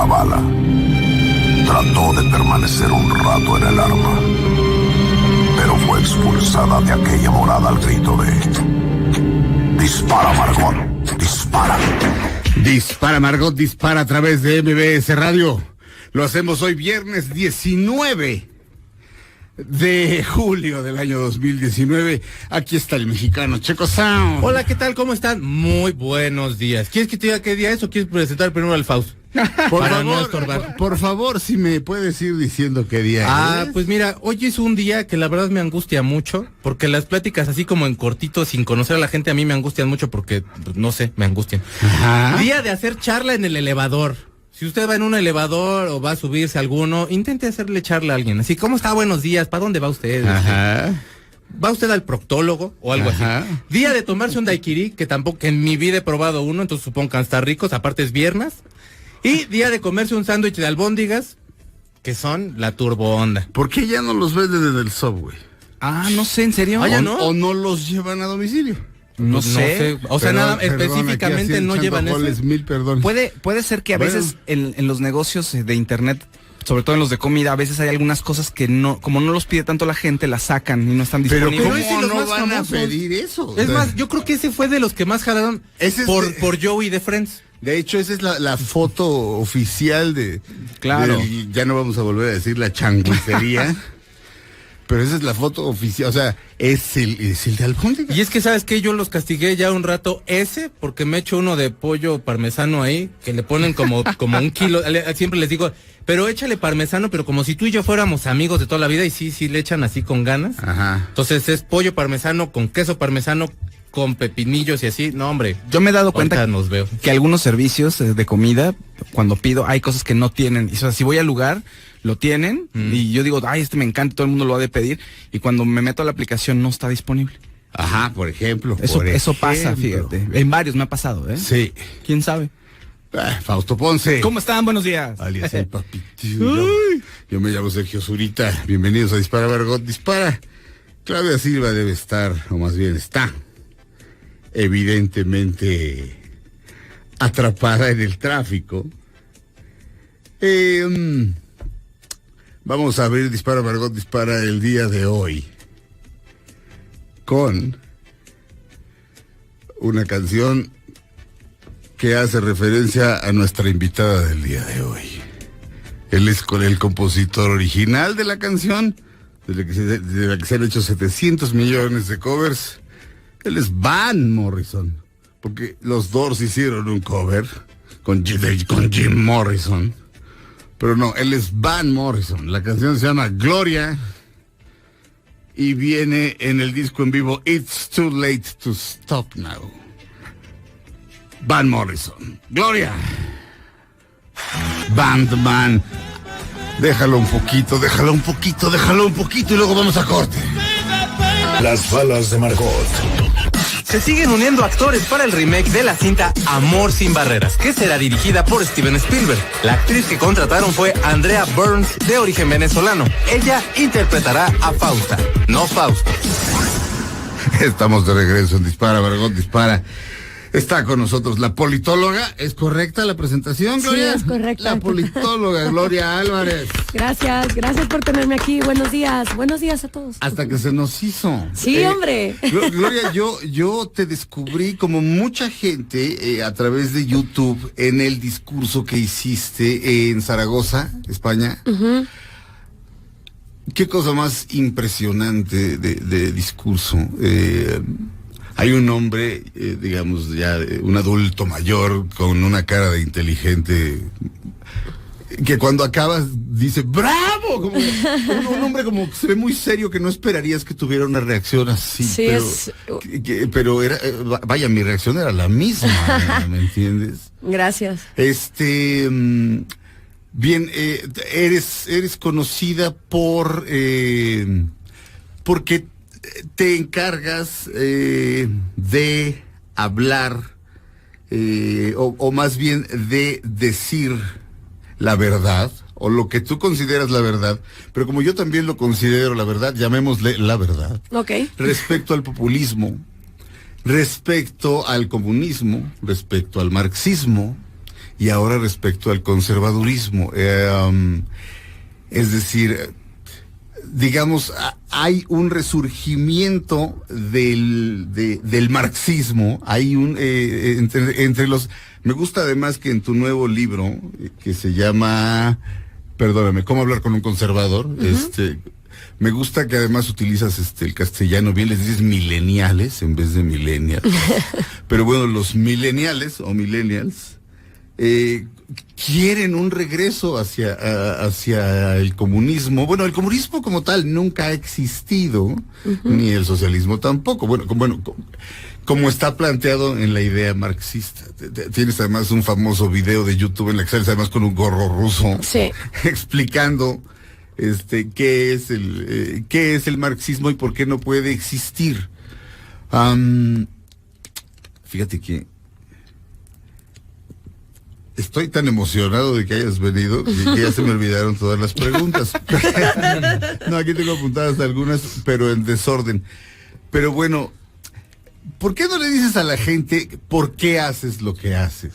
una bala. Trató de permanecer un rato en el arma, pero fue expulsada de aquella morada al grito de: ¡Dispara, Margot! ¡Dispara! Dispara, Margot, dispara a través de MBS Radio. Lo hacemos hoy viernes 19 de julio del año 2019. Aquí está el mexicano Checo Sound. Hola, ¿qué tal? ¿Cómo están? Muy buenos días. ¿Quieres que te diga qué día es o quieres presentar primero al Fausto? Para no estorbar. Por favor, si me puedes ir diciendo qué día es. Pues mira, hoy es un día que la verdad me angustia mucho, porque las pláticas así como en cortito, sin conocer a la gente, a mí me angustian mucho porque, no sé, me angustian. Ajá. Día de hacer charla en el elevador. Si usted va en un elevador o va a subirse a alguno, intente hacerle charla a alguien. Así, ¿cómo está? Buenos días. ¿Para dónde va usted? Ajá. ¿Va usted al proctólogo o algo Ajá. así? Día de tomarse un daiquiri, que tampoco, que en mi vida he probado uno, entonces supongo que están ricos, aparte es viernes. Y día de comerse un sándwich de albóndigas, que son la turbo onda. ¿Por qué ya no los venden en el Subway? No sé, ¿en serio? Ah, ¿ya no? ¿O no los llevan a domicilio? No sé. O sea, Perdón, nada, perdón, específicamente aquí no así llevan echando eso. goles, mil perdón. Puede ser que a Bueno. veces en los negocios de internet, sobre todo en los de comida, a veces hay algunas cosas que no, como no los pide tanto la gente, las sacan y no están Pero disponibles. ¿cómo ese es los no más van famosos. a pedir eso? Es más, yo creo que ese fue de los que más jalaron Ese es por Joey de Friends. De hecho, esa es la foto oficial de... Claro. Ya no vamos a volver a decir la changuicería. Pero esa es la foto oficial, o sea, es el de albóndiga. Y es que, ¿sabes qué? Yo los castigué ya un rato porque me echo uno de pollo parmesano ahí, que le ponen como un kilo. Siempre les digo, pero échale parmesano, pero como si tú y yo fuéramos amigos de toda la vida, y sí le echan así con ganas. Ajá. Entonces es pollo parmesano con queso parmesano, con pepinillos y así. No, hombre. Yo me he dado cuenta Ahorita nos veo. que algunos servicios de comida, cuando pido, hay cosas que no tienen. Y, o sea, si voy al lugar, lo tienen, y yo digo, ay, este me encanta, todo el mundo lo ha de pedir, y cuando me meto a la aplicación no está disponible. Ajá, por ejemplo. Eso pasa, fíjate. En varios me ha pasado, ¿eh? Sí. ¿Quién sabe? Fausto Ponce. ¿Cómo están? Buenos días. Alias el papito. Yo me llamo Sergio Zurita. Bienvenidos a Dispara, Margot, dispara. Claudia Silva debe estar, o más bien está, evidentemente atrapada en el tráfico. Vamos a ver Dispara, Margot, dispara el día de hoy con una canción que hace referencia a nuestra invitada del día de hoy. Él es con el compositor original de la canción, de la que se han hecho 700 millones de covers. Él es Van Morrison, porque los Doors hicieron un cover con Jim Morrison, pero no, él es Van Morrison. La canción se llama Gloria y viene en el disco en vivo It's Too Late to Stop Now. Van Morrison, Gloria. Van. Déjalo un poquito y luego vamos a corte. Las balas de Margot. Se siguen uniendo actores para el remake de la cinta Amor sin barreras, que será dirigida por Steven Spielberg. La actriz que contrataron fue Andrea Burns, de origen venezolano. Ella interpretará a Fausta, no Fausto. Estamos de regreso en Dispara, Margot, dispara. Está con nosotros la politóloga. ¿Es correcta la presentación, Gloria? Sí, es correcta. La politóloga Gloria Álvarez. Gracias por tenerme aquí. Buenos días a todos. Hasta que se nos hizo. Sí, hombre. Gloria, yo te descubrí como mucha gente a través de YouTube en el discurso que hiciste en Zaragoza, España. Uh-huh. Qué cosa más impresionante de discurso. Hay un hombre, digamos, ya un adulto mayor con una cara de inteligente, que cuando acabas dice ¡bravo! Como un hombre como que se ve muy serio, que no esperarías que tuviera una reacción así. Sí, pero era, vaya, mi reacción era la misma, ¿me entiendes? Gracias. Bien, eres conocida porque te encargas de hablar, o más bien de decir la verdad, o lo que tú consideras la verdad, pero como yo también lo considero la verdad, llamémosle la verdad. Ok. Respecto al populismo, respecto al comunismo, respecto al marxismo y ahora respecto al conservadurismo. Es decir, digamos, hay un resurgimiento del marxismo, hay entre los... Me gusta además que en tu nuevo libro, que se llama, perdóname, ¿Cómo hablar con un conservador? Me gusta que además utilizas el castellano bien, les dices mileniales en vez de millennials. Pero bueno, los mileniales o millennials quieren un regreso hacia el comunismo. Bueno, el comunismo como tal nunca ha existido, ni el socialismo tampoco. Bueno, como está planteado en la idea marxista. Tienes además un famoso video de YouTube en la que sales además con un gorro ruso, sí, explicando qué es el marxismo y por qué no puede existir. Fíjate que estoy tan emocionado de que hayas venido que ya se me olvidaron todas las preguntas. No, aquí tengo apuntadas algunas, pero en desorden. Pero bueno, ¿por qué no le dices a la gente por qué haces lo que haces?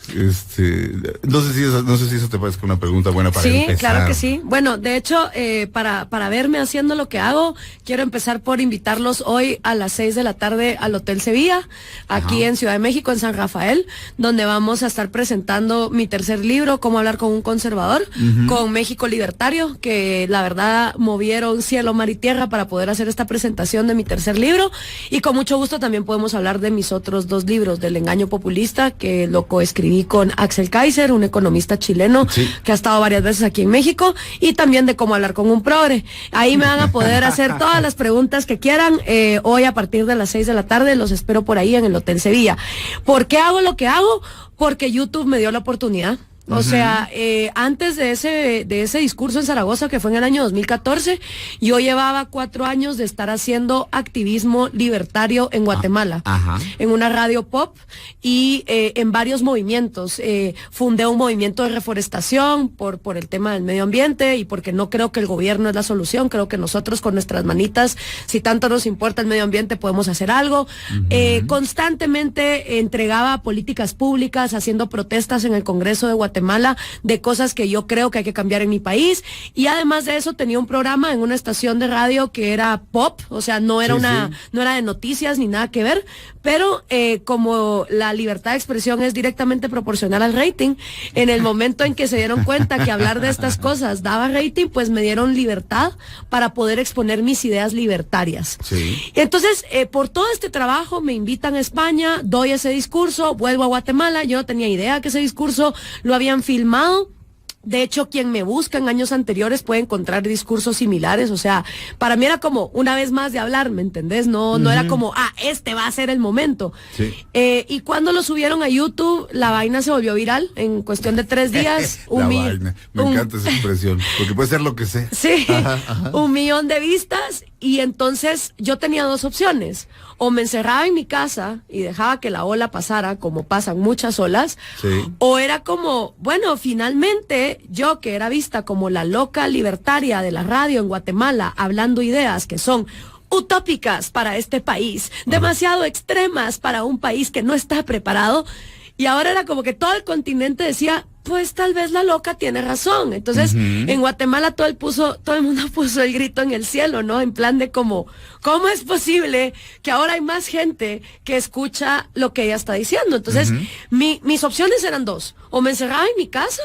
No sé si eso te parece una pregunta buena para empezar. Sí, claro que sí. Bueno, de hecho, para verme haciendo lo que hago, quiero empezar por invitarlos hoy a las 6 de la tarde al Hotel Sevilla, aquí en Ciudad de México, en San Rafael, donde vamos a estar presentando mi tercer libro, Cómo hablar con un conservador, con México Libertario, que la verdad movieron cielo, mar y tierra para poder hacer esta presentación de mi tercer libro, y con mucho gusto también podemos hablar de mis otros 2 libros, del engaño populista, que lo coescribí con Axel Kaiser, un economista chileno, sí, que ha estado varias veces aquí en México, y también de Cómo hablar con un progre. Ahí me van a poder hacer todas las preguntas que quieran, hoy a partir de las 6 de la tarde, los espero por ahí en el Hotel Sevilla. ¿Por qué hago lo que hago? Porque YouTube me dio la oportunidad. O sea, antes de ese discurso en Zaragoza, que fue en el año 2014, yo llevaba 4 años de estar haciendo activismo libertario en Guatemala, en una radio pop y en varios movimientos. Fundé un movimiento de reforestación por el tema del medio ambiente y porque no creo que el gobierno es la solución. Creo que nosotros con nuestras manitas, si tanto nos importa el medio ambiente, podemos hacer algo. Constantemente entregaba políticas públicas, haciendo protestas en el Congreso de Guatemala de cosas que yo creo que hay que cambiar en mi país, y además de eso tenía un programa en una estación de radio que era pop, o sea, no era no era de noticias ni nada que ver, pero como la libertad de expresión es directamente proporcional al rating, en el momento en que se dieron cuenta que hablar de estas cosas daba rating, pues me dieron libertad para poder exponer mis ideas libertarias. Sí. Entonces, por todo este trabajo me invitan a España, doy ese discurso, vuelvo a Guatemala. Yo no tenía idea que ese discurso lo habían filmado. De hecho, quien me busca en años anteriores puede encontrar discursos similares. O sea, para mí era como una vez más de hablar, ¿me entendés? No era como, este va a ser el momento. Sí. Y cuando lo subieron a YouTube, la vaina se volvió viral en cuestión de 3 días. Vaina. Me encanta esa expresión, porque puede ser lo que sea. Sí, 1 millón de vistas. Y entonces yo tenía 2 opciones. O me encerraba en mi casa y dejaba que la ola pasara, como pasan muchas olas, sí, o era como, bueno, finalmente yo, que era vista como la loca libertaria de la radio en Guatemala, hablando ideas que son utópicas para este país, demasiado extremas para un país que no está preparado, y ahora era como que todo el continente decía, pues tal vez la loca tiene razón. Entonces, en Guatemala todo el mundo puso el grito en el cielo, ¿no? En plan de como, ¿cómo es posible que ahora hay más gente que escucha lo que ella está diciendo? Entonces, mis opciones eran 2. O me encerraba en mi casa,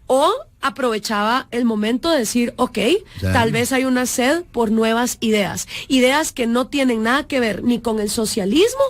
o aprovechaba el momento de decir, tal vez hay una sed por nuevas ideas que no tienen nada que ver ni con el socialismo,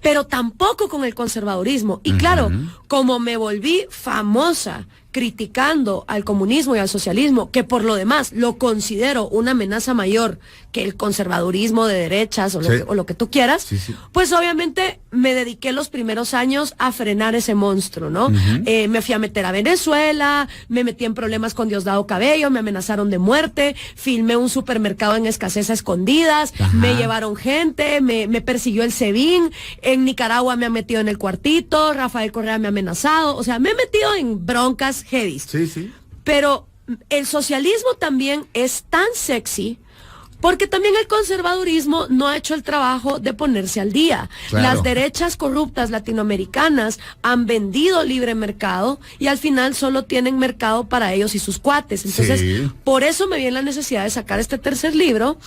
pero tampoco con el conservadurismo. Y claro, como me volví famosa criticando al comunismo y al socialismo, que por lo demás lo considero una amenaza mayor que el conservadurismo de derechas o lo que tú quieras, pues obviamente me dediqué los primeros años a frenar ese monstruo, ¿no? Me fui a meter a Venezuela, me metí en problemas con Diosdado Cabello, me amenazaron de muerte, filmé un supermercado en escasez a escondidas, me llevaron gente, me persiguió el SEBIN, en Nicaragua me han metido en el cuartito, Rafael Correa me ha amenazado, o sea, me he metido en broncas heavy. Sí. Pero el socialismo también es tan sexy Porque también el conservadurismo no ha hecho el trabajo de ponerse al día. Claro. Las derechas corruptas latinoamericanas han vendido libre mercado y al final solo tienen mercado para ellos y sus cuates. Entonces, Sí. por eso me viene la necesidad de sacar este tercer libro,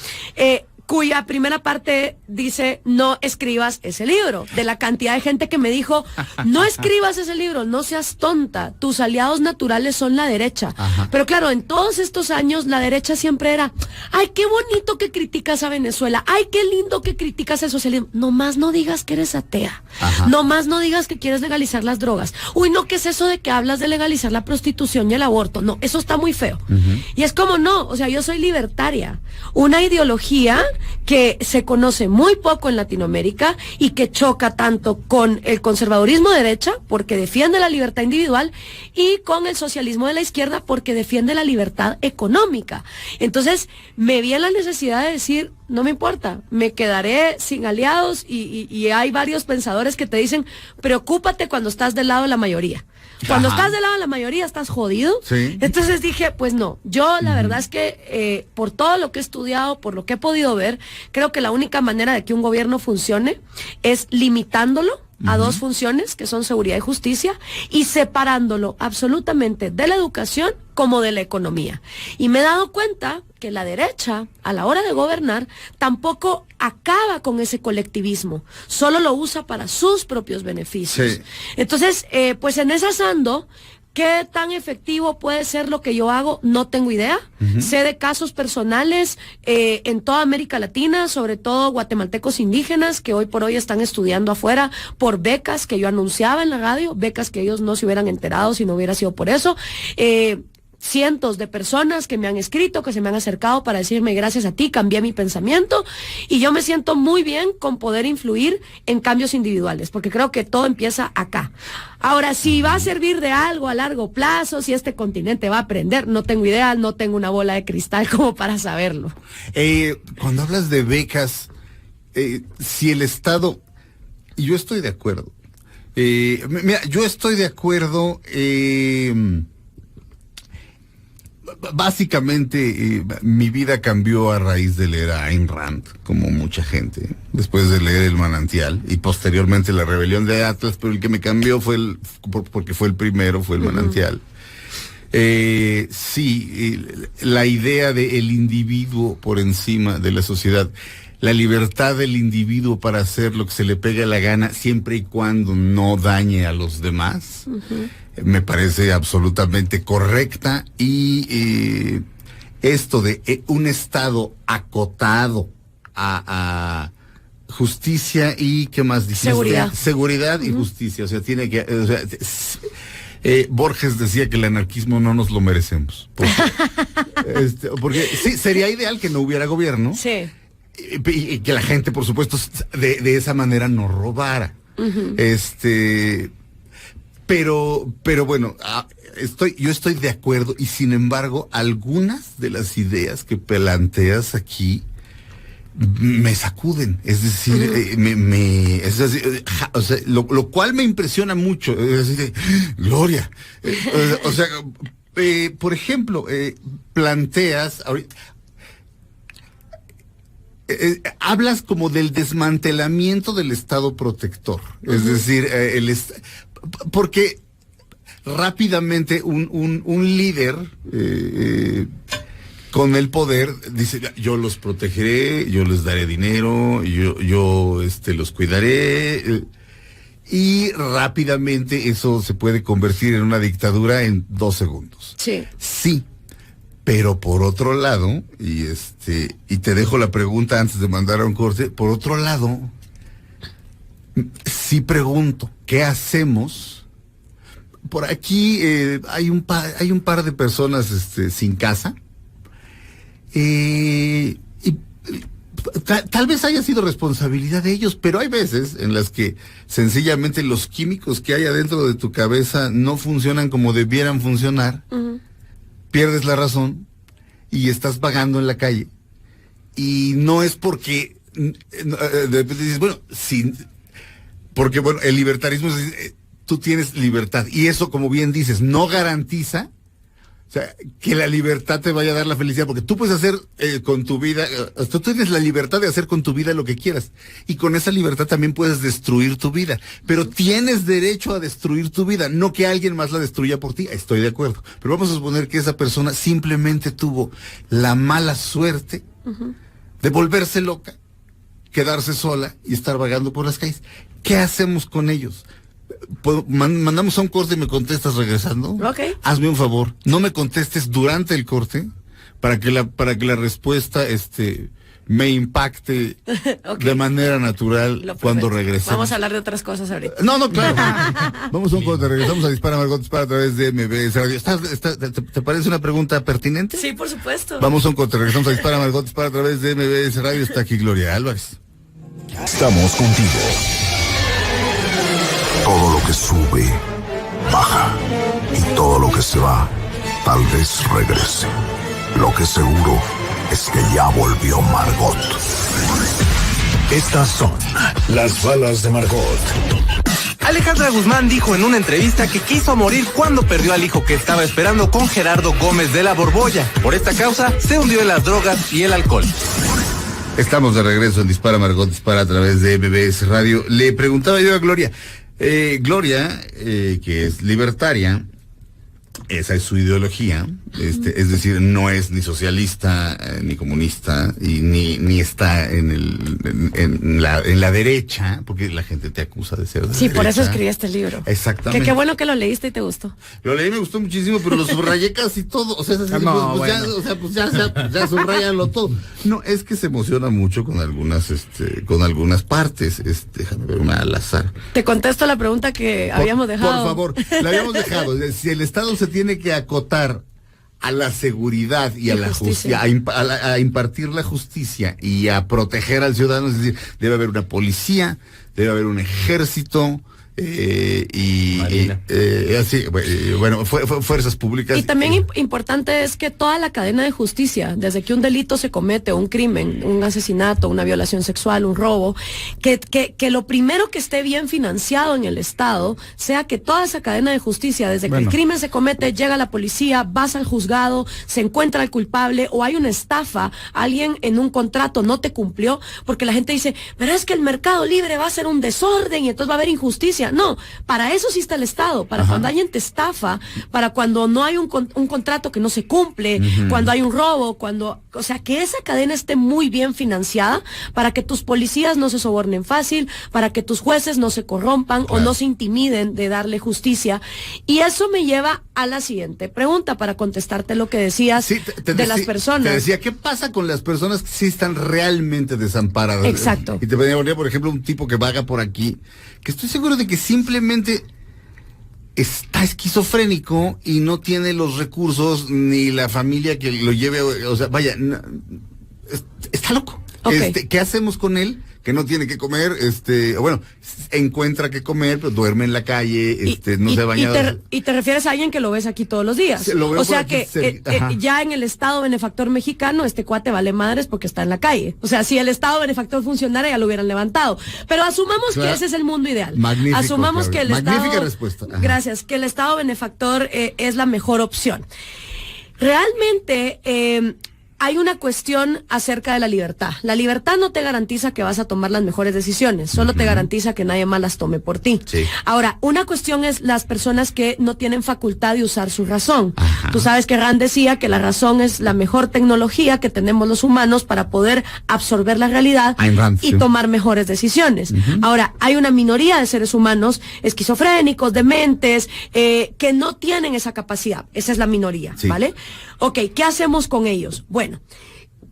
cuya primera parte dice, no escribas ese libro. De la cantidad de gente que me dijo, no escribas ese libro, no seas tonta, tus aliados naturales son la derecha. Ajá. Pero claro, en todos estos años la derecha siempre era, ay, qué bonito que criticas a Venezuela, ay, qué lindo que criticas el socialismo. Nomás no digas que eres atea, Ajá. nomás no digas que quieres legalizar las drogas. Uy, no, ¿qué es eso de que hablas de legalizar la prostitución y el aborto? No, eso está muy feo. Y es como no, o sea, yo soy libertaria, una ideología que se conoce muy poco en Latinoamérica y que choca tanto con el conservadurismo de derecha, porque defiende la libertad individual, y con el socialismo de la izquierda, porque defiende la libertad económica. Entonces, me vi en la necesidad de decir, no me importa, me quedaré sin aliados, y hay varios pensadores que te dicen, preocúpate cuando estás del lado de la mayoría. Cuando Ajá. estás del lado de la mayoría estás jodido. Sí. Entonces dije, pues no, yo la verdad es que por todo lo que he estudiado, por lo que he podido ver, creo que la única manera de que un gobierno funcione es limitándolo a dos funciones, que son seguridad y justicia, y separándolo absolutamente de la educación como de la economía. Y me he dado cuenta que la derecha, a la hora de gobernar, tampoco acaba con ese colectivismo, solo lo usa para sus propios beneficios. Sí. Entonces, pues en esas ando. ¿Qué tan efectivo puede ser lo que yo hago? No tengo idea. Sé de casos personales en toda América Latina, sobre todo guatemaltecos indígenas que hoy por hoy están estudiando afuera por becas que yo anunciaba en la radio, becas que ellos no se hubieran enterado si no hubiera sido por eso. Cientos de personas que me han escrito, que se me han acercado para decirme gracias a ti, cambié mi pensamiento, y yo me siento muy bien con poder influir en cambios individuales, porque creo que todo empieza acá. Ahora, si va a servir de algo a largo plazo, si este continente va a aprender, no tengo idea, no tengo una bola de cristal como para saberlo. Cuando hablas de becas, si el Estado, y yo estoy de acuerdo, mira, yo estoy de acuerdo, básicamente mi vida cambió a raíz de leer a Ayn Rand, como mucha gente, después de leer El Manantial y posteriormente La Rebelión de Atlas, pero el que me cambió fue porque fue el primero, fue El Manantial. Sí, la idea de el individuo por encima de la sociedad, la libertad del individuo para hacer lo que se le pegue la gana siempre y cuando no dañe a los demás, me parece absolutamente correcta, y esto de un Estado acotado a justicia y ¿qué más dijiste? Seguridad y justicia, o sea, tiene que, o sea, Borges decía que el anarquismo no nos lo merecemos, porque sí, sería ideal que no hubiera gobierno. Sí. Y que la gente, por supuesto, de esa manera no robara. Pero bueno, yo estoy de acuerdo, y sin embargo, algunas de las ideas que planteas aquí me sacuden, es decir, o sea, lo cual me impresiona mucho, es decir, Gloria, o sea, por ejemplo, planteas ahorita, hablas como del desmantelamiento del Estado protector, es decir, porque rápidamente un líder con el poder dice, yo los protegeré, yo les daré dinero, yo los cuidaré, y rápidamente eso se puede convertir en una dictadura en 2 segundos. Sí. Sí. Pero por otro lado, y te dejo la pregunta antes de mandar a un corte, por otro lado, sí pregunto, ¿qué hacemos? Por aquí hay un par de personas sin casa, y tal vez haya sido responsabilidad de ellos, pero hay veces en las que sencillamente los químicos que hay adentro de tu cabeza no funcionan como debieran funcionar. Pierdes la razón y estás vagando en la calle, y no es porque de repente dices, bueno, porque bueno, el libertarismo es, tú tienes libertad, y eso, como bien dices, no garantiza O sea, que la libertad te vaya a dar la felicidad, porque tú puedes hacer con tu vida, tú tienes la libertad de hacer con tu vida lo que quieras, y con esa libertad también puedes destruir tu vida, pero tienes derecho a destruir tu vida, no que alguien más la destruya por ti. Estoy de acuerdo, pero vamos a suponer que esa persona simplemente tuvo la mala suerte de volverse loca, quedarse sola y estar vagando por las calles. ¿Qué hacemos con ellos? Mandamos a un corte y me contestas regresando. Okay. Hazme un favor, no me contestes durante el corte para que la respuesta me impacte Okay. de manera natural cuando regresemos. Vamos a hablar de otras cosas ahorita. No, claro. Vamos a un corte, regresamos a Dispara Margot Dispara a través de MBS Radio. ¿Te parece una pregunta pertinente? Sí, por supuesto. Vamos a un corte, regresamos a Dispara Margot Dispara a través de MBS Radio. Está aquí Gloria Álvarez. Estamos contigo. Todo lo que sube, baja. Y todo lo que se va, tal vez regrese. Lo que seguro es que ya volvió Margot. Estas son las balas de Margot. Alejandra Guzmán dijo en una entrevista que quiso morir cuando perdió al hijo que estaba esperando con Gerardo Gómez de la Borbolla. Por esta causa, se hundió en las drogas y el alcohol. Estamos de regreso en Dispara Margot Dispara a través de MBS Radio. Le preguntaba yo a Gloria, que es libertaria, esa es su ideología, es decir, no es ni socialista ni comunista y ni está en la derecha, porque la gente te acusa de ser de Sí, derecha. por eso escribí este libro. Exactamente. Que qué bueno que lo leíste y te gustó. Lo leí, me gustó muchísimo, pero lo subrayé casi todo. O sea, ya subrayalo todo. No, es que se emociona mucho con algunas partes. Déjame ver una al azar. Te contesto la pregunta que habíamos dejado. Por favor, la habíamos dejado. Si el Estado se tiene que acotar a la seguridad y a la justicia, a impartir la justicia y a proteger al ciudadano, es decir, debe haber una policía, debe haber un ejército, fuerzas públicas. Y también importante es que toda la cadena de justicia, desde que un delito se comete, un crimen, un asesinato, una violación sexual, un robo, que lo primero que esté bien financiado en el Estado sea que toda esa cadena de justicia, desde que el crimen se comete, llega la policía, vas al juzgado, se encuentra el culpable o hay una estafa, alguien en un contrato no te cumplió, porque la gente dice, pero es que el mercado libre va a ser un desorden y entonces va a haber injusticia. No, para eso sí está el Estado, para cuando alguien te estafa, para cuando no hay un contrato que no se cumple, cuando hay un robo, o sea, que esa cadena esté muy bien financiada para que tus policías no se sobornen fácil, para que tus jueces no se corrompan o no se intimiden de darle justicia. Y eso me lleva a la siguiente pregunta para contestarte lo que decías de las personas. Te decía, ¿qué pasa con las personas que sí están realmente desamparadas? Exacto. Y te ponía, por ejemplo, un tipo que vaga por aquí, que estoy seguro de que simplemente está esquizofrénico y no tiene los recursos ni la familia que lo lleve, o sea, vaya, está loco. Okay. ¿Qué hacemos con él? Que no tiene que comer, encuentra que comer, pero duerme en la calle, no se baña. Y te refieres a alguien que lo ves aquí todos los días. Sí, o sea que ya en el Estado benefactor mexicano, este cuate vale madres porque está en la calle. O sea, si el Estado benefactor funcionara, ya lo hubieran levantado. Pero asumamos que ese es el mundo ideal. Magnífico, asumamos que el magnífica Estado. Respuesta. Ajá. Gracias, que el Estado benefactor es la mejor opción. Realmente, hay una cuestión acerca de la libertad. La libertad no te garantiza que vas a tomar las mejores decisiones, solo te garantiza que nadie más las tome por ti. Sí. Ahora, una cuestión es las personas que no tienen facultad de usar su razón. Tú sabes que Rand decía que la razón es la mejor tecnología que tenemos los humanos para poder absorber la realidad y tomar mejores decisiones. Ahora, hay una minoría de seres humanos esquizofrénicos, dementes, que no tienen esa capacidad. Esa es la minoría, ¿vale? Ok, ¿qué hacemos con ellos? Bueno,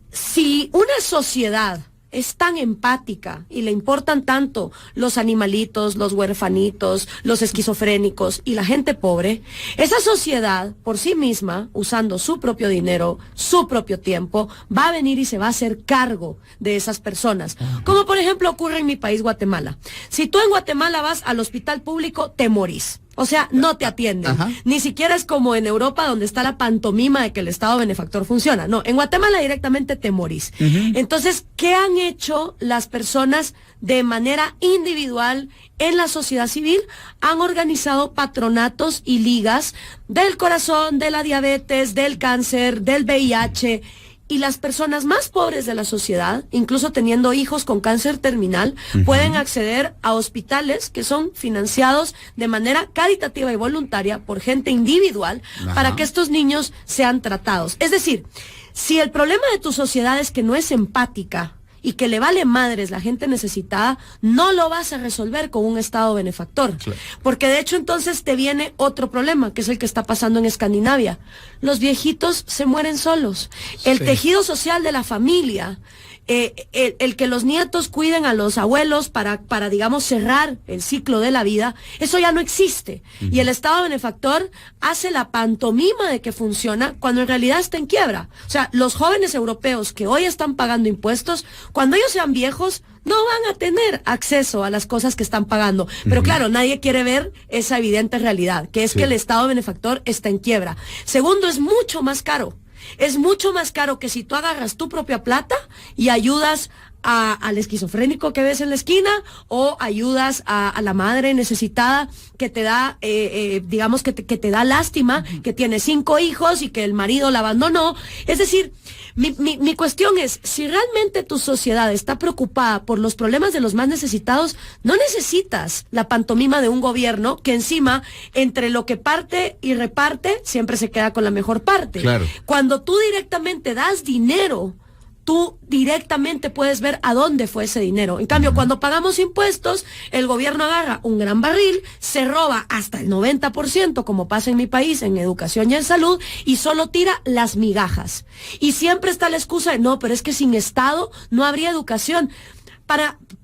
si una sociedad es tan empática y le importan tanto los animalitos, los huerfanitos, los esquizofrénicos y la gente pobre, esa sociedad por sí misma, usando su propio dinero, su propio tiempo, va a venir y se va a hacer cargo de esas personas. Como por ejemplo ocurre en mi país, Guatemala. Si tú en Guatemala vas al hospital público, te morís. O sea, no te atienden. Ajá. Ni siquiera es como en Europa donde está la pantomima de que el Estado benefactor funciona. No, en Guatemala directamente te morís. Entonces, ¿qué han hecho las personas de manera individual en la sociedad civil? Han organizado patronatos y ligas del corazón, de la diabetes, del cáncer, del VIH. Y las personas más pobres de la sociedad, incluso teniendo hijos con cáncer terminal, pueden acceder a hospitales que son financiados de manera caritativa y voluntaria por gente individual para que estos niños sean tratados. Es decir, si el problema de tu sociedad es que no es empática y que le vale madres la gente necesitada, no lo vas a resolver con un Estado benefactor. Claro. Porque de hecho entonces te viene otro problema, que es el que está pasando en Escandinavia. Los viejitos se mueren solos. El tejido social de la familia, el que los nietos cuiden a los abuelos para digamos, cerrar el ciclo de la vida, eso ya no existe. Y el Estado benefactor hace la pantomima de que funciona cuando en realidad está en quiebra. O sea, los jóvenes europeos que hoy están pagando impuestos, cuando ellos sean viejos, no van a tener acceso a las cosas que están pagando. Pero claro, nadie quiere ver esa evidente realidad, que es que el Estado benefactor está en quiebra. Segundo, es mucho más caro. Es mucho más caro que si tú agarras tu propia plata y ayudas al esquizofrénico que ves en la esquina o ayudas a la madre necesitada que te da, digamos, que te da lástima, que tiene 5 hijos y que el marido la abandonó. Es decir, mi cuestión es, si realmente tu sociedad está preocupada por los problemas de los más necesitados, no necesitas la pantomima de un gobierno que encima, entre lo que parte y reparte, siempre se queda con la mejor parte. Claro. Cuando tú directamente das dinero, tú directamente puedes ver a dónde fue ese dinero. En cambio, cuando pagamos impuestos, el gobierno agarra un gran barril, se roba hasta el 90%, como pasa en mi país, en educación y en salud, y solo tira las migajas. Y siempre está la excusa de, no, pero es que sin Estado no habría educación.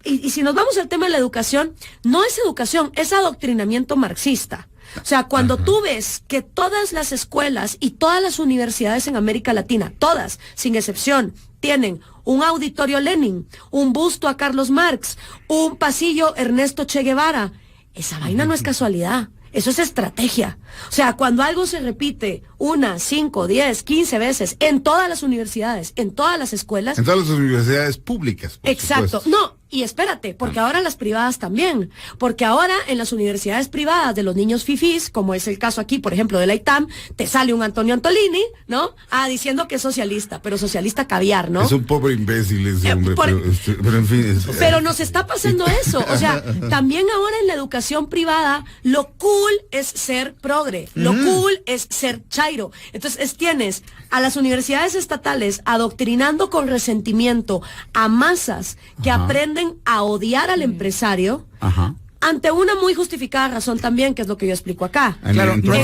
Y si nos vamos al tema de la educación, no es educación, es adoctrinamiento marxista. O sea, cuando tú ves que todas las escuelas y todas las universidades en América Latina, todas, sin excepción, tienen un auditorio Lenin, un busto a Carlos Marx, un pasillo Ernesto Che Guevara, esa vaina no es casualidad. Eso es estrategia. O sea, cuando algo se repite 1, 5, 10, 15 veces en todas las universidades, en todas las escuelas. En todas las universidades públicas. Exacto. Supuesto. No, y espérate, porque ahora las privadas también. Porque ahora en las universidades privadas de los niños fifís, como es el caso aquí, por ejemplo, de la ITAM, te sale un Antonio Antolini, ¿no? Diciendo que es socialista, pero socialista caviar, ¿no? Es un pobre imbécil ese hombre, pero en fin. Pero nos está pasando eso. O sea, también ahora en la educación privada, lo cool es ser progre, lo cool es ser chairo. Entonces tienes a las universidades estatales adoctrinando con resentimiento a masas que aprenden a odiar al empresario. Ante una muy justificada razón también, que es lo que yo explico acá. Claro, no es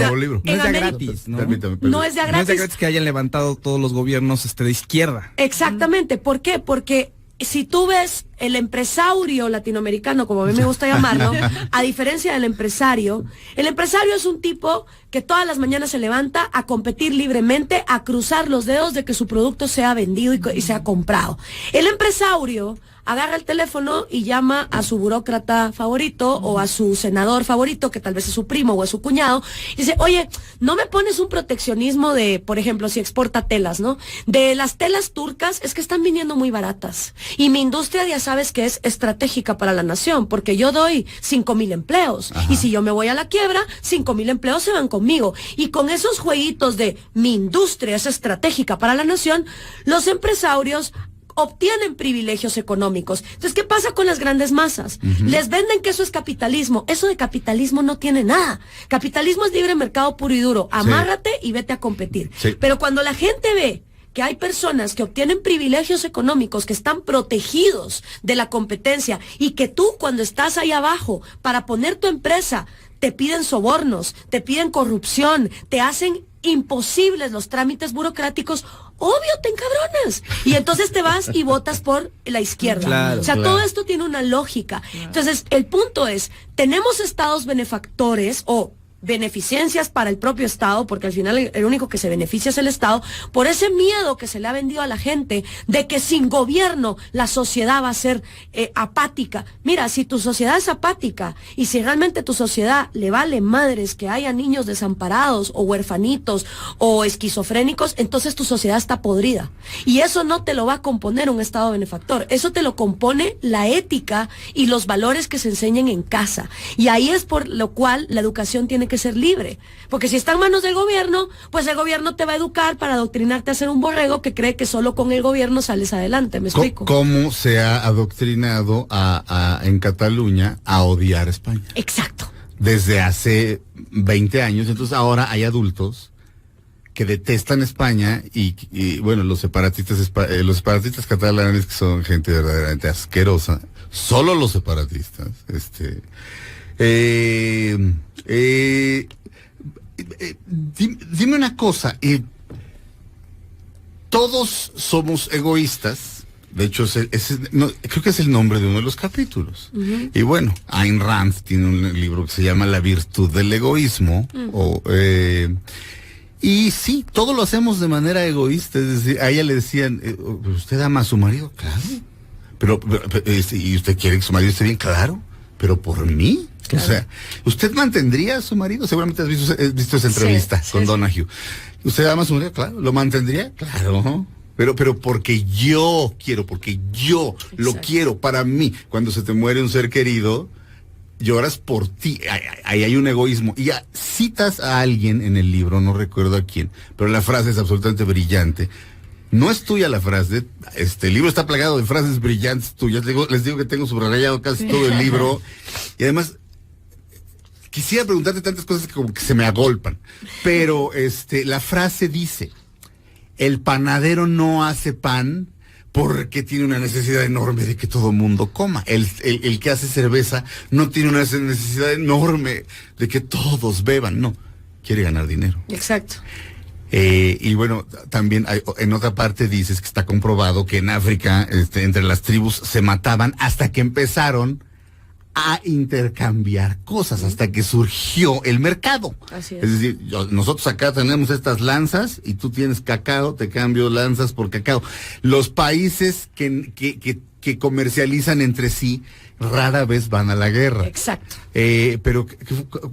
de gratis, ¿no? No es de No es de gratis que hayan levantado todos los gobiernos de izquierda. Exactamente. ¿Por qué? Porque si tú ves el empresario latinoamericano, como a mí me gusta llamarlo, a diferencia del empresario, el empresario es un tipo que todas las mañanas se levanta a competir libremente, a cruzar los dedos de que su producto sea vendido y sea comprado. El empresario agarra el teléfono y llama a su burócrata favorito o a su senador favorito, que tal vez es su primo o es su cuñado, y dice, oye, ¿no me pones un proteccionismo de, por ejemplo, si exporta telas, ¿no? De las telas turcas, es que están viniendo muy baratas. Y mi industria ya sabes que es estratégica para la nación, porque yo doy 5,000 empleos. Y si yo me voy a la quiebra, 5,000 empleos se van conmigo. Y con esos jueguitos de mi industria es estratégica para la nación, los empresarios obtienen privilegios económicos. Entonces, ¿qué pasa con las grandes masas? Les venden que eso es capitalismo. Eso de capitalismo no tiene nada. Capitalismo es libre mercado puro y duro. Amárrate y vete a competir. Pero cuando la gente ve que hay personas que obtienen privilegios económicos, que están protegidos de la competencia, y que tú, cuando estás ahí abajo para poner tu empresa, te piden sobornos, te piden corrupción, te hacen imposibles los trámites burocráticos, obvio te encabronas. Y entonces te vas y votas por la izquierda. Claro, o sea, todo esto tiene una lógica. Entonces, el punto es, tenemos estados benefactores o beneficencias para el propio Estado, porque al final el único que se beneficia es el Estado, por ese miedo que se le ha vendido a la gente de que sin gobierno la sociedad va a ser apática. Mira, si tu sociedad es apática y si realmente tu sociedad le vale madres que haya niños desamparados o huerfanitos o esquizofrénicos, entonces tu sociedad está podrida. Y eso no te lo va a componer un Estado benefactor, eso te lo compone la ética y los valores que se enseñan en casa. Y ahí es por lo cual la educación tiene que ser libre. Porque si está en manos del gobierno, pues el gobierno te va a educar para adoctrinarte a ser un borrego que cree que solo con el gobierno sales adelante. ¿Me explico? ¿Cómo se ha adoctrinado en Cataluña a odiar a España? Exacto. Desde hace 20 años, entonces ahora hay adultos que detestan España y bueno, los separatistas catalanes, que son gente verdaderamente asquerosa, solo los separatistas, dime una cosa, todos somos egoístas, de hecho creo que es el nombre de uno de los capítulos. Y bueno, Ayn Rand tiene un libro que se llama La virtud del egoísmo, y sí, todo lo hacemos de manera egoísta, es decir, a ella le decían, ¿usted ama a su marido? Claro. Pero ¿y usted quiere que su marido esté bien? Claro. ¿Pero por mí? Claro. O sea, ¿usted mantendría a su marido? Seguramente has visto esa entrevista con Donahue. ¿Usted ama a su marido? Claro. ¿Lo mantendría? Claro. Pero porque yo quiero, porque yo lo quiero para mí. Cuando se te muere un ser querido, lloras por ti. Ahí hay un egoísmo. Y ya citas a alguien en el libro, no recuerdo a quién, pero la frase es absolutamente brillante. No es tuya la frase, el libro está plagado de frases brillantes tuyas. Les digo que tengo subrayado casi todo el libro. Y además, quisiera preguntarte tantas cosas que como que se me agolpan. Pero la frase dice: el panadero no hace pan porque tiene una necesidad enorme de que todo mundo coma. El que hace cerveza no tiene una necesidad enorme de que todos beban. No, quiere ganar dinero. Exacto. Y bueno, también en otra parte dices que está comprobado que en África, entre las tribus se mataban hasta que empezaron a intercambiar cosas, hasta que surgió el mercado. Así es. Es decir, nosotros acá tenemos estas lanzas y tú tienes cacao, te cambio lanzas por cacao. Los países que comercializan entre sí rara vez van a la guerra. Exacto. Pero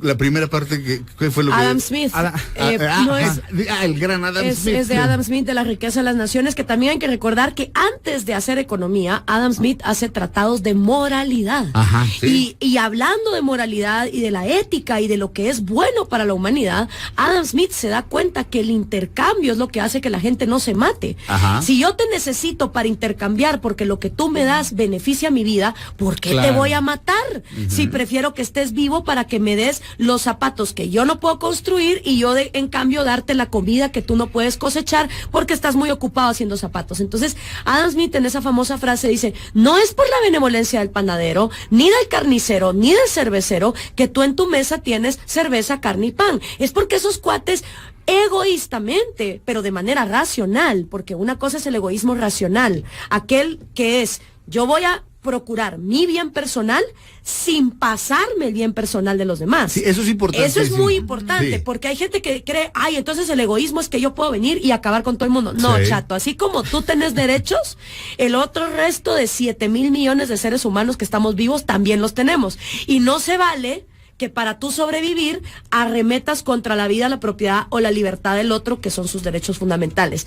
la primera parte, ¿qué fue lo Adam que...? Smith. El gran Adam Smith. Es de Adam Smith, de La riqueza de las naciones, que también hay que recordar que antes de hacer economía, Adam Smith hace tratados de moralidad. Ajá, sí. Y hablando de moralidad y de la ética y de lo que es bueno para la humanidad, Adam Smith se da cuenta que el intercambio es lo que hace que la gente no se mate. Ajá. Si yo te necesito para intercambiar porque lo que tú me das beneficia mi vida, ¿por qué Claro. te voy a matar? Si prefiero que estés vivo para que me des los zapatos que yo no puedo construir y yo en cambio darte la comida que tú no puedes cosechar porque estás muy ocupado haciendo zapatos. Entonces Adam Smith en esa famosa frase dice: no es por la benevolencia del panadero, ni del carnicero, ni del cervecero que tú en tu mesa tienes cerveza, carne y pan. Es porque esos cuates egoístamente, pero de manera racional, porque una cosa es el egoísmo racional, aquel que es: yo voy a procurar mi bien personal sin pasarme el bien personal de los demás. Sí, eso es importante. Eso es muy importante, sí. porque hay gente que cree, ay, entonces el egoísmo es que yo puedo venir y acabar con todo el mundo. No, sí. chato, así como tú tenés derechos, el otro resto de 7,000 millones de seres humanos que estamos vivos también los tenemos. Y no se vale que para tú sobrevivir arremetas contra la vida, la propiedad o la libertad del otro, que son sus derechos fundamentales.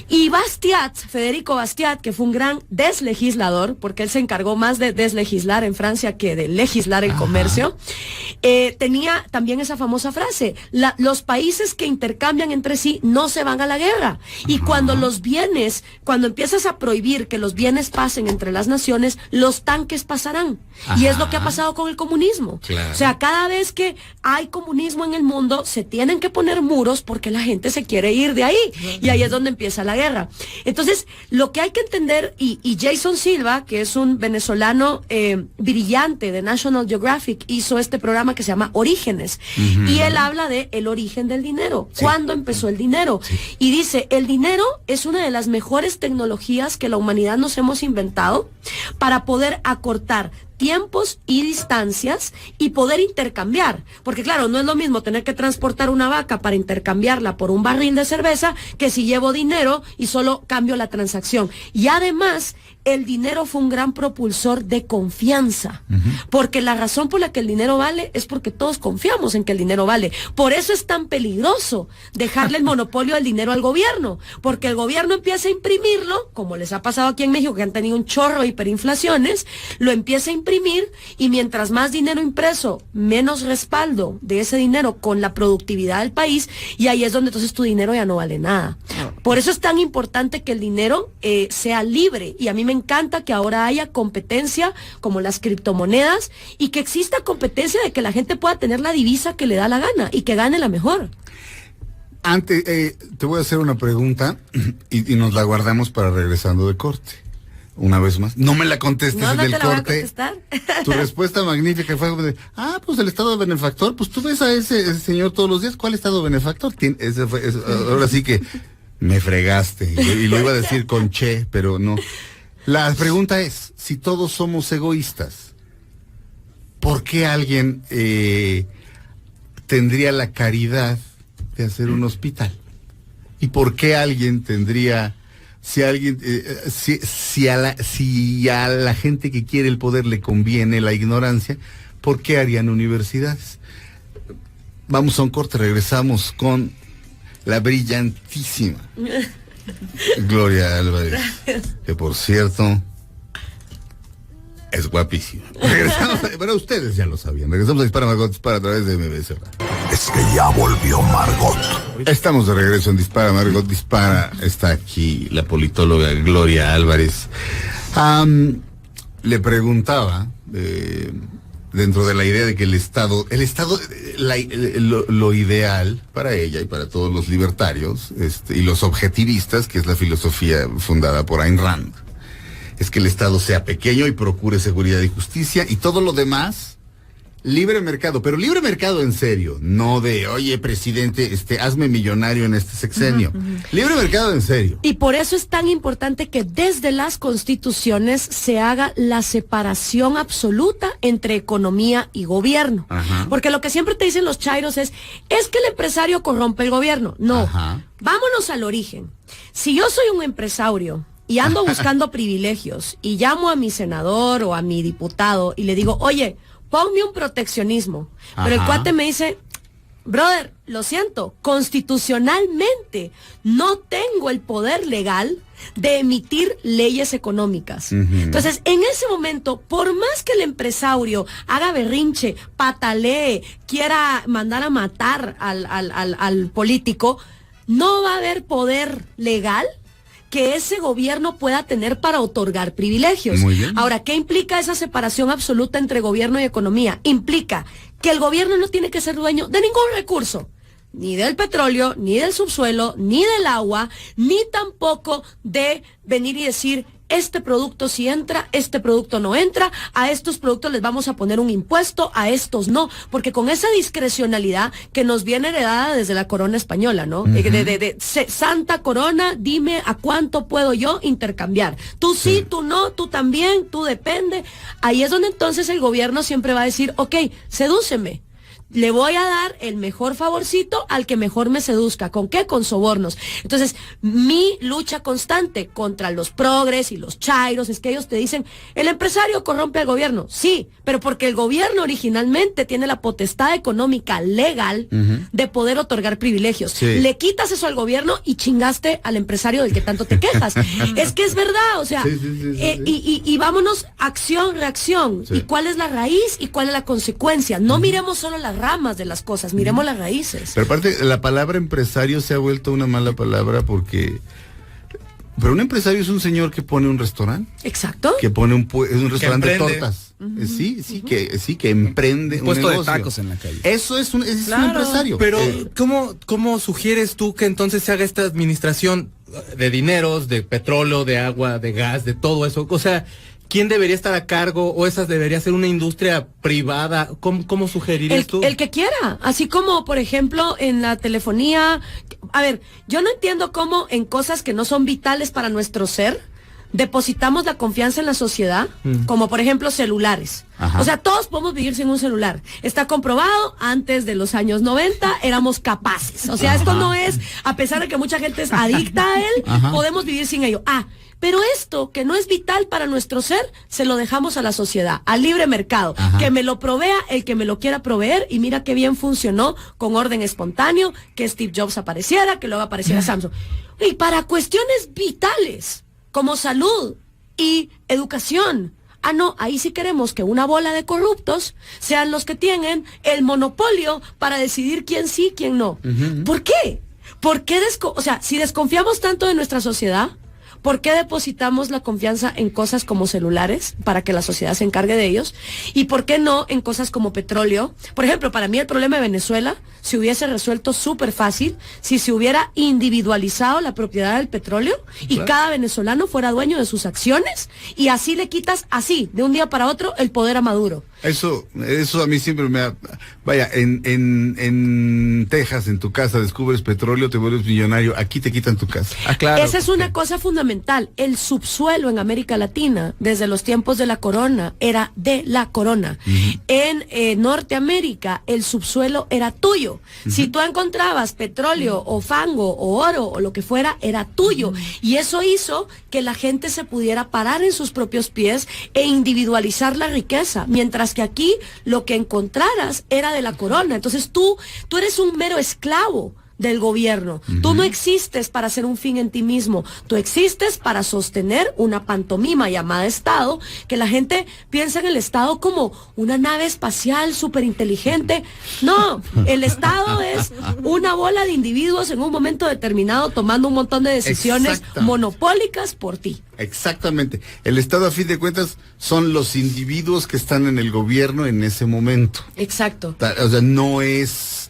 Y Bastiat, Federico Bastiat, que fue un gran deslegislador, porque él se encargó más de deslegislar en Francia que de legislar el comercio, tenía también esa famosa frase: los países que intercambian entre sí no se van a la guerra. Y cuando los bienes, cuando empiezas a prohibir que los bienes pasen entre las naciones, los tanques pasarán. Y es lo que ha pasado con el comunismo. Claro. O sea, cada vez que hay comunismo en el mundo, se tienen que poner muros porque la gente se quiere ir de ahí. Y ahí es donde empieza la guerra. Entonces, lo que hay que entender, y Jason Silva, que es un venezolano brillante de National Geographic, hizo este programa que se llama Orígenes. Y él habla de el origen del dinero. Sí. ¿Cuándo empezó el dinero? Sí. Y dice, el dinero es una de las mejores tecnologías que la humanidad nos hemos inventado para poder acortar tiempos y distancias y poder intercambiar. Porque claro, no es lo mismo tener que transportar una vaca para intercambiarla por un barril de cerveza que si llevo dinero y solo cambio la transacción. Y además, el dinero fue un gran propulsor de confianza. Porque la razón por la que el dinero vale es porque todos confiamos en que el dinero vale. Por eso es tan peligroso dejarle el monopolio del dinero al gobierno. Porque el gobierno empieza a imprimirlo, como les ha pasado aquí en México, que han tenido un chorro de hiperinflaciones, lo empieza a imprimir y mientras más dinero impreso, menos respaldo de ese dinero con la productividad del país, y ahí es donde entonces tu dinero ya no vale nada. Por eso es tan importante que el dinero sea libre, y a mí me encanta que ahora haya competencia como las criptomonedas y que exista competencia de que la gente pueda tener la divisa que le da la gana y que gane la mejor. Antes, te voy a hacer una pregunta y nos la guardamos para regresando de corte. Una vez más. No me la contestes no, en el te la voy a corte. contestar. Tu respuesta magnífica fue como de, pues el Estado benefactor, pues tú ves a ese señor todos los días. ¿Cuál Estado benefactor? Ahora sí que me fregaste. Y lo iba a decir con che, pero no. La pregunta es, si todos somos egoístas, ¿por qué alguien tendría la caridad de hacer un hospital? ¿Y por qué alguien tendría... Si a la gente que quiere el poder le conviene la ignorancia, ¿por qué harían universidades? Vamos a un corte, regresamos con la brillantísima Gloria Álvarez, que por cierto es guapísima. Regresamos, pero ustedes ya lo sabían. Regresamos a Dispara Margot Dispara a través de MBS. Es que ya volvió Margot. Estamos de regreso en Dispara Margot Dispara. Está aquí la politóloga Gloria Álvarez. Le preguntaba, dentro de la idea de que el Estado, lo ideal para ella y para todos los libertarios, y los objetivistas, que es la filosofía fundada por Ayn Rand, es que el Estado sea pequeño y procure seguridad y justicia, y todo lo demás, libre mercado, pero libre mercado en serio, no de, oye, presidente, hazme millonario en este sexenio. Libre mercado en serio. Y por eso es tan importante que desde las constituciones se haga la separación absoluta entre economía y gobierno. Porque lo que siempre te dicen los chairos es que el empresario corrompe el gobierno. No, vámonos al origen. Si yo soy un empresario y ando buscando privilegios y llamo a mi senador o a mi diputado y le digo, oye, ponme un proteccionismo. Pero el cuate me dice, brother, lo siento, constitucionalmente no tengo el poder legal de emitir leyes económicas. Entonces, en ese momento, por más que el empresario haga berrinche, patalee, quiera mandar a matar al político, no va a haber poder legal que ese gobierno pueda tener para otorgar privilegios. Muy bien. Ahora, ¿qué implica esa separación absoluta entre gobierno y economía? Implica que el gobierno no tiene que ser dueño de ningún recurso, ni del petróleo, ni del subsuelo, ni del agua, ni tampoco de venir y decir, este producto sí entra, este producto no entra, a estos productos les vamos a poner un impuesto, a estos no, porque con esa discrecionalidad que nos viene heredada desde la corona española, ¿no? Santa corona, dime a cuánto puedo yo intercambiar. Tú sí, tú no, tú también, tú depende. Ahí es donde entonces el gobierno siempre va a decir, ok, sedúceme. Le voy a dar el mejor favorcito al que mejor me seduzca. ¿Con qué? Con sobornos. Entonces, mi lucha constante contra los progres y los chairos es que ellos te dicen, el empresario corrompe al gobierno. Sí, pero porque el gobierno originalmente tiene la potestad económica legal de poder otorgar privilegios. Sí. Le quitas eso al gobierno y chingaste al empresario del que tanto te quejas. Es que es verdad, o sea, y vámonos, acción, reacción. Sí. ¿Y cuál es la raíz y cuál es la consecuencia? No miremos solo las ramas de las cosas, miremos las raíces. Pero aparte, la palabra empresario se ha vuelto una mala palabra porque... Pero un empresario es un señor que pone un restaurante. Exacto. Que pone un restaurante de emprende. tortas. Que emprende un Puesto de negocio. tacos en la calle. Eso es un empresario. Pero, ¿cómo sugieres tú que entonces se haga esta administración de dineros, de petróleo, de agua, de gas, de todo eso? O sea, ¿quién debería estar a cargo o esa debería ser una industria privada? ¿Cómo sugerirías tú? El que quiera, así como por ejemplo en la telefonía. A ver, yo no entiendo cómo en cosas que no son vitales para nuestro ser depositamos la confianza en la sociedad, como por ejemplo celulares. Ajá. O sea, todos podemos vivir sin un celular. Está comprobado, antes de los años 90 éramos capaces. O sea, esto no es, a pesar de que mucha gente es adicta a él, podemos vivir sin ello. Pero esto, que no es vital para nuestro ser, se lo dejamos a la sociedad, al libre mercado. Que me lo provea el que me lo quiera proveer, y mira qué bien funcionó con orden espontáneo, que Steve Jobs apareciera, que luego apareciera Samsung. Y para cuestiones vitales, como salud y educación. No, ahí sí queremos que una bola de corruptos sean los que tienen el monopolio para decidir quién sí, quién no. ¿Por qué? ¿Por qué o sea, si desconfiamos tanto de nuestra sociedad, ¿por qué depositamos la confianza en cosas como celulares para que la sociedad se encargue de ellos? ¿Y por qué no en cosas como petróleo? Por ejemplo, para mí el problema de Venezuela se hubiese resuelto súper fácil si se hubiera individualizado la propiedad del petróleo y cada venezolano fuera dueño de sus acciones, y así le quitas así, de un día para otro, el poder a Maduro. Eso a mí siempre me ha... Vaya, en Texas, en tu casa, descubres petróleo, te vuelves millonario, aquí te quitan tu casa. Claro. Esa es una cosa fundamental. El subsuelo en América Latina, desde los tiempos de la corona, era de la corona. En Norteamérica, el subsuelo era tuyo. Si tú encontrabas petróleo o fango o oro o lo que fuera, era tuyo. Y eso hizo que la gente se pudiera parar en sus propios pies e individualizar la riqueza, mientras que aquí lo que encontraras era de la corona. Entonces tú eres un mero esclavo del gobierno. Tú no existes para ser un fin en ti mismo. Tú existes para sostener una pantomima llamada Estado, que la gente piensa en el Estado como una nave espacial súper inteligente. No, el Estado es una bola de individuos en un momento determinado tomando un montón de decisiones monopólicas por ti. Exactamente. El Estado, a fin de cuentas, son los individuos que están en el gobierno en ese momento. Exacto. O sea, no es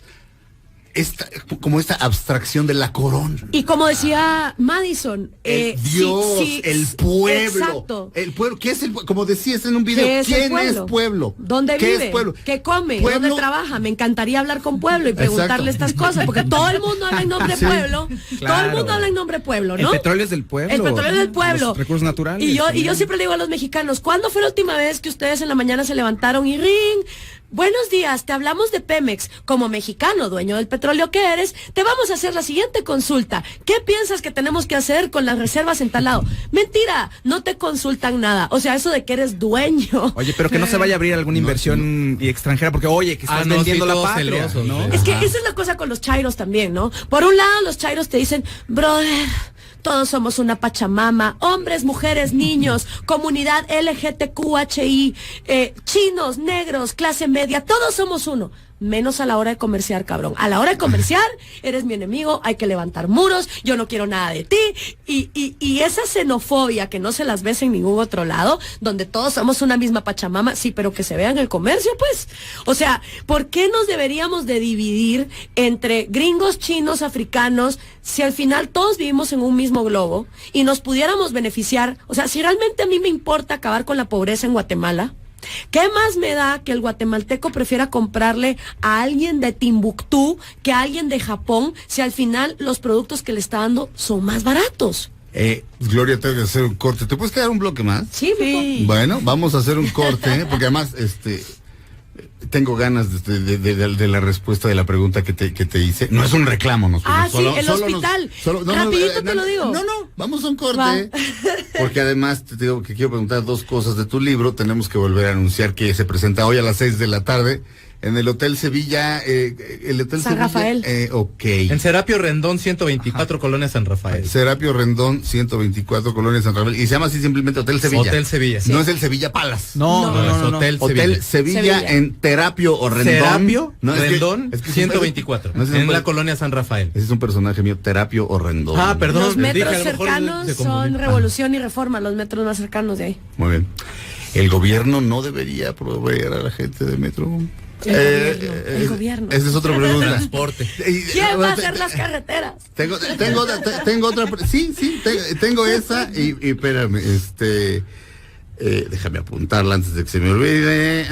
como esta abstracción de la corona. Y como decía Madison, Dios, el pueblo. Exacto. El pueblo, ¿qué es el pueblo? Como decías en un video, ¿quién es pueblo? ¿Dónde ¿Qué vive? es pueblo? ¿Qué come? Pueblo... ¿Dónde trabaja? Me encantaría hablar con pueblo y preguntarle estas cosas, porque todo el mundo habla en nombre de pueblo. Claro. Todo el mundo habla en nombre de pueblo, ¿no? El petróleo es del pueblo. El petróleo es del pueblo. Los recursos naturales. Y yo siempre le digo a los mexicanos, ¿cuándo fue la última vez que ustedes en la mañana se levantaron y ring? Buenos días, te hablamos de Pemex. Como mexicano, dueño del petróleo que eres, te vamos a hacer la siguiente consulta. ¿Qué piensas que tenemos que hacer con las reservas en tal lado? Mentira, no te consultan nada. O sea, eso de que eres dueño. Oye, pero que no se vaya a abrir alguna inversión extranjera, porque oye, que estás vendiendo la patria, celosos, ¿no? Es que esa es la cosa con los chairos también, ¿no? Por un lado, los chairos te dicen, brother, todos somos una pachamama, hombres, mujeres, niños, comunidad LGTQHI, chinos, negros, clase media, todos somos uno. Menos a la hora de comerciar, cabrón. A la hora de comerciar, eres mi enemigo, hay que levantar muros, yo no quiero nada de ti. Y esa xenofobia que no se las ves en ningún otro lado, donde todos somos una misma pachamama, sí, pero que se vea en el comercio, pues. O sea, ¿por qué nos deberíamos de dividir entre gringos, chinos, africanos, si al final todos vivimos en un mismo globo y nos pudiéramos beneficiar? O sea, si realmente a mí me importa acabar con la pobreza en Guatemala, ¿qué más me da que el guatemalteco prefiera comprarle a alguien de Timbuktu que a alguien de Japón, si al final los productos que le está dando son más baratos? Gloria, tengo que hacer un corte. ¿Te puedes quedar un bloque más? Sí. Bueno, vamos a hacer un corte, porque además, tengo ganas de la respuesta de la pregunta que te hice. No es un reclamo, el hospital. Rapidito te lo digo. No, vamos a un corte. Porque además te digo que quiero preguntar dos cosas de tu libro. Tenemos que volver a anunciar que se presenta hoy a las 6 de la tarde en el Hotel Sevilla, el Hotel San Sevilla, Rafael. Ok. En Serapio Rendón 124, Colonia San Rafael. Serapio Rendón 124, Colonia San Rafael. Y se llama así simplemente Hotel Sevilla. Hotel Sevilla. No es el Sevilla Palace. No, es Hotel Sevilla en Terapio o Rendón. Serapio Rendón es que 124. En la Colonia San Rafael. Ese es un personaje mío, Terapio o Rendón. Perdón. Los metros dije, cercanos son Revolución y Reforma, los metros más cercanos de ahí. Muy bien. ¿El gobierno no debería proveer a la gente de metro? El gobierno. Esa es otra pregunta. Transporte. ¿Quién va a hacer las carreteras? Tengo otra. Sí, tengo esa y espérame, déjame apuntarla antes de que se me olvide.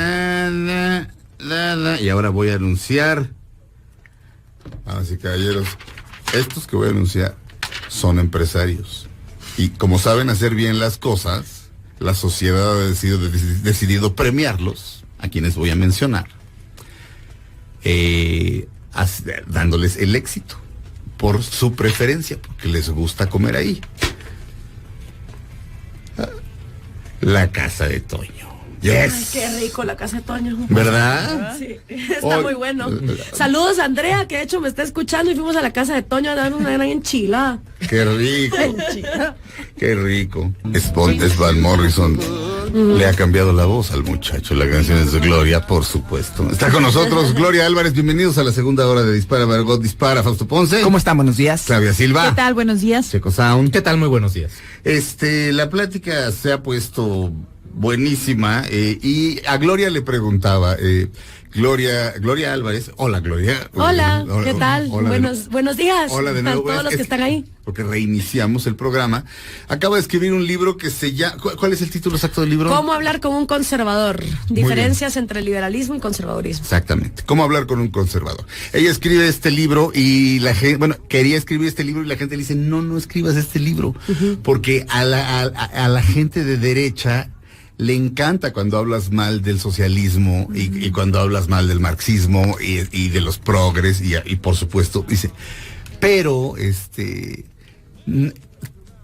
Y ahora voy a anunciar. Así, caballeros, estos que voy a anunciar son empresarios. Y como saben hacer bien las cosas, la sociedad ha decidido premiarlos, a quienes voy a mencionar, dándoles el éxito por su preferencia, porque les gusta comer ahí. La casa de Toño. Yes. Ay, qué rico la casa de Toño. ¿Verdad? Sí, está muy bueno. Saludos a Andrea, que de hecho me está escuchando, y fuimos a la casa de Toño a dar una gran enchilada. Qué rico. Qué rico. Es Van Morrison. Le ha cambiado la voz al muchacho. La canción es de Gloria, por supuesto. Está con nosotros Gloria Álvarez. Bienvenidos a la segunda hora de Dispara, Margot Dispara. Fausto Ponce. ¿Cómo están? Buenos días. Claudia Silva. ¿Qué tal? Buenos días. Checo Sound. ¿Qué tal? Muy buenos días. La plática se ha puesto buenísima, y a Gloria le preguntaba, Gloria Álvarez. Hola, Gloria. Hola, ¿qué tal? Hola, buenos días. Hola de nuevo. A todos los que están ahí. Porque reiniciamos el programa. Acaba de escribir un libro que se llama... ¿Cuál es el título exacto del libro? ¿Cómo hablar con un conservador? Diferencias entre liberalismo y conservadurismo. Exactamente. ¿Cómo hablar con un conservador? Ella escribe este libro y la gente... quería escribir este libro y la gente le dice, no escribas este libro. Porque a la gente de derecha le encanta cuando hablas mal del socialismo y cuando hablas mal del marxismo y de los progres y por supuesto, dice, pero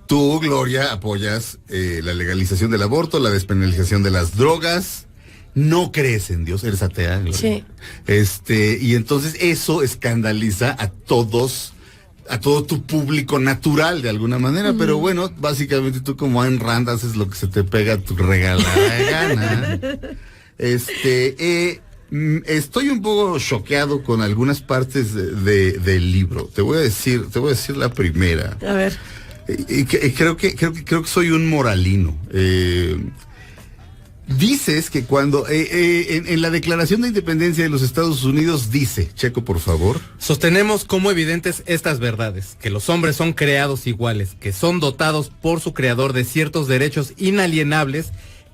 tú, Gloria, apoyas la legalización del aborto, la despenalización de las drogas, no crees en Dios, eres atea, Gloria. Sí. Y entonces eso escandaliza a todo tu público natural de alguna manera, pero bueno, básicamente tú como Ayn Rand haces lo que se te pega a tu regalada gana. Estoy un poco choqueado con algunas partes del libro. Te voy a decir la primera. A ver. Creo que soy un moralino. Dices que cuando en la Declaración de Independencia de los Estados Unidos dice, Checo, por favor. Sostenemos como evidentes estas verdades, que los hombres son creados iguales, que son dotados por su creador de ciertos derechos inalienables,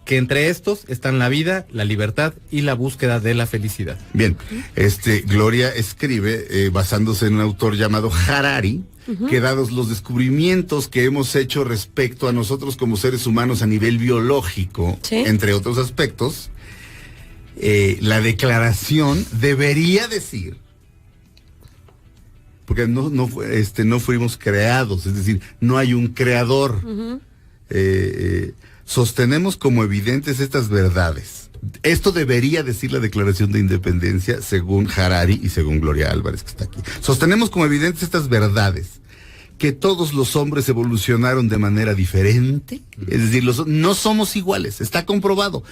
que entre estos están la vida, la libertad y la búsqueda de la felicidad. Bien, Gloria escribe basándose en un autor llamado Harari, que dados los descubrimientos que hemos hecho respecto a nosotros como seres humanos a nivel biológico, entre otros aspectos, la declaración debería decir, porque no fuimos creados, es decir, no hay un creador. Sostenemos como evidentes estas verdades. Esto debería decir la Declaración de Independencia según Harari y según Gloria Álvarez, que está aquí. Sostenemos como evidentes estas verdades, que todos los hombres evolucionaron de manera diferente, es decir, no somos iguales, está comprobado.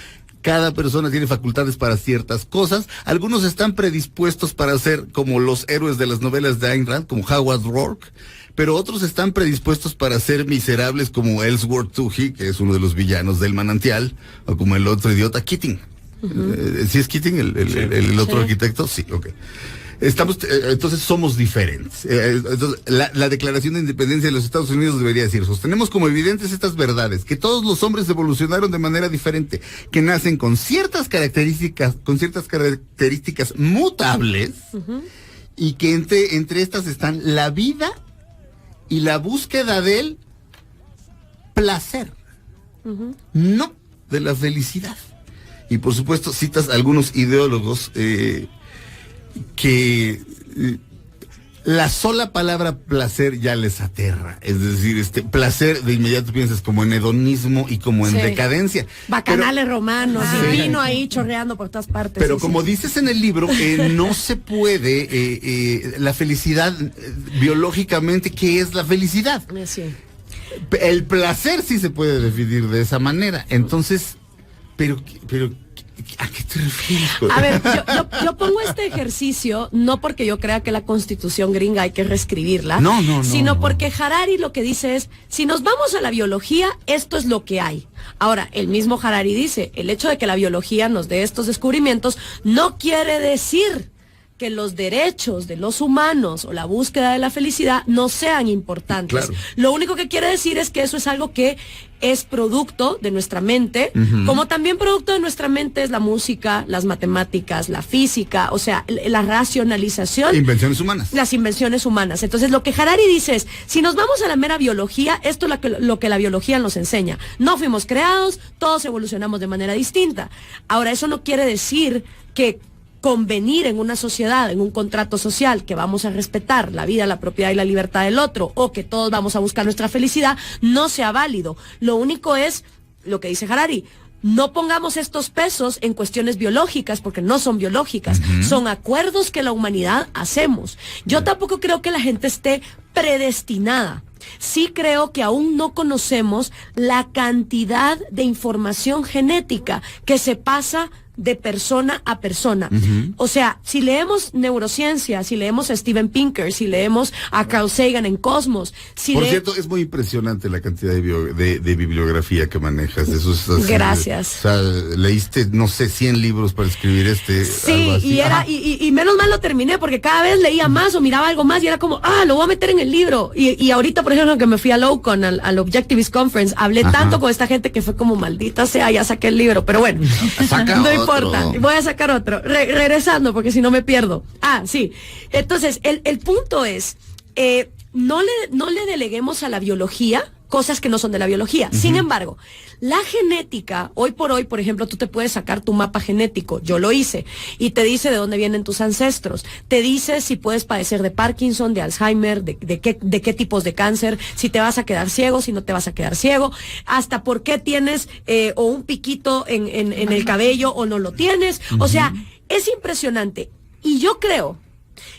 Cada persona tiene facultades para ciertas cosas, algunos están predispuestos para ser como los héroes de las novelas de Ayn Rand, como Howard Rourke, pero otros están predispuestos para ser miserables como Ellsworth Toohey, que es uno de los villanos del Manantial, o como el otro idiota, Keating. ¿Sí es Keating el otro arquitecto? Sí, ok. Entonces somos diferentes. Entonces, la Declaración de Independencia de los Estados Unidos debería decir, sostenemos como evidentes estas verdades, que todos los hombres evolucionaron de manera diferente, que nacen con ciertas características mutables, y que entre estas están la vida y la búsqueda del placer, no de la felicidad. Y por supuesto citas a algunos ideólogos que la sola palabra placer ya les aterra. Es decir, placer de inmediato piensas como en hedonismo y como en decadencia. Bacanales romanos y vino ahí chorreando por todas partes. Pero como dices en el libro, no se puede, la felicidad biológicamente, ¿qué es la felicidad? Sí. El placer sí se puede definir de esa manera. Entonces, pero ¿a qué te refieres? A ver, yo pongo este ejercicio no porque yo crea que la Constitución gringa hay que reescribirla, sino porque Harari lo que dice es, si nos vamos a la biología, esto es lo que hay. Ahora, el mismo Harari dice, el hecho de que la biología nos dé estos descubrimientos no quiere decir que los derechos de los humanos o la búsqueda de la felicidad no sean importantes. Claro. Lo único que quiere decir es que eso es algo que es producto de nuestra mente, como también producto de nuestra mente es la música, las matemáticas, la física, o sea, la racionalización. Invenciones humanas. Las invenciones humanas. Entonces, lo que Harari dice es, si nos vamos a la mera biología, esto es lo que la biología nos enseña. No fuimos creados, todos evolucionamos de manera distinta. Ahora, eso no quiere decir que convenir en una sociedad, en un contrato social, que vamos a respetar la vida, la propiedad y la libertad del otro, o que todos vamos a buscar nuestra felicidad, no sea válido. Lo único es, lo que dice Harari, no pongamos estos pesos en cuestiones biológicas, porque no son biológicas, son acuerdos que la humanidad hacemos. Yo tampoco creo que la gente esté predestinada. Sí creo que aún no conocemos la cantidad de información genética que se pasa de persona a persona. O sea, si leemos neurociencia, si leemos a Steven Pinker, si leemos a Carl Sagan en Cosmos, Por cierto, es muy impresionante la cantidad de bibliografía que manejas. Eso es así, gracias. O sea, leíste, no sé, 100 libros para escribir Sí, algo así. y menos mal lo terminé, porque cada vez leía más o miraba algo más y era como, lo voy a meter en el libro. Y ahorita, por ejemplo, que me fui a Lowcon, al Objectivist Conference, hablé tanto con esta gente que fue como, maldita sea, ya saqué el libro. Pero bueno, no importa, voy a sacar otro. Regresando, porque si no me pierdo. Sí. Entonces, el punto es, no le deleguemos a la biología cosas que no son de la biología. Sin embargo, la genética, hoy por hoy, por ejemplo, tú te puedes sacar tu mapa genético, yo lo hice, y te dice de dónde vienen tus ancestros, te dice si puedes padecer de Parkinson, de Alzheimer, de qué tipos de cáncer, si te vas a quedar ciego, si no te vas a quedar ciego, hasta por qué tienes o un piquito en el cabello o no lo tienes. O sea, es impresionante. Y yo creo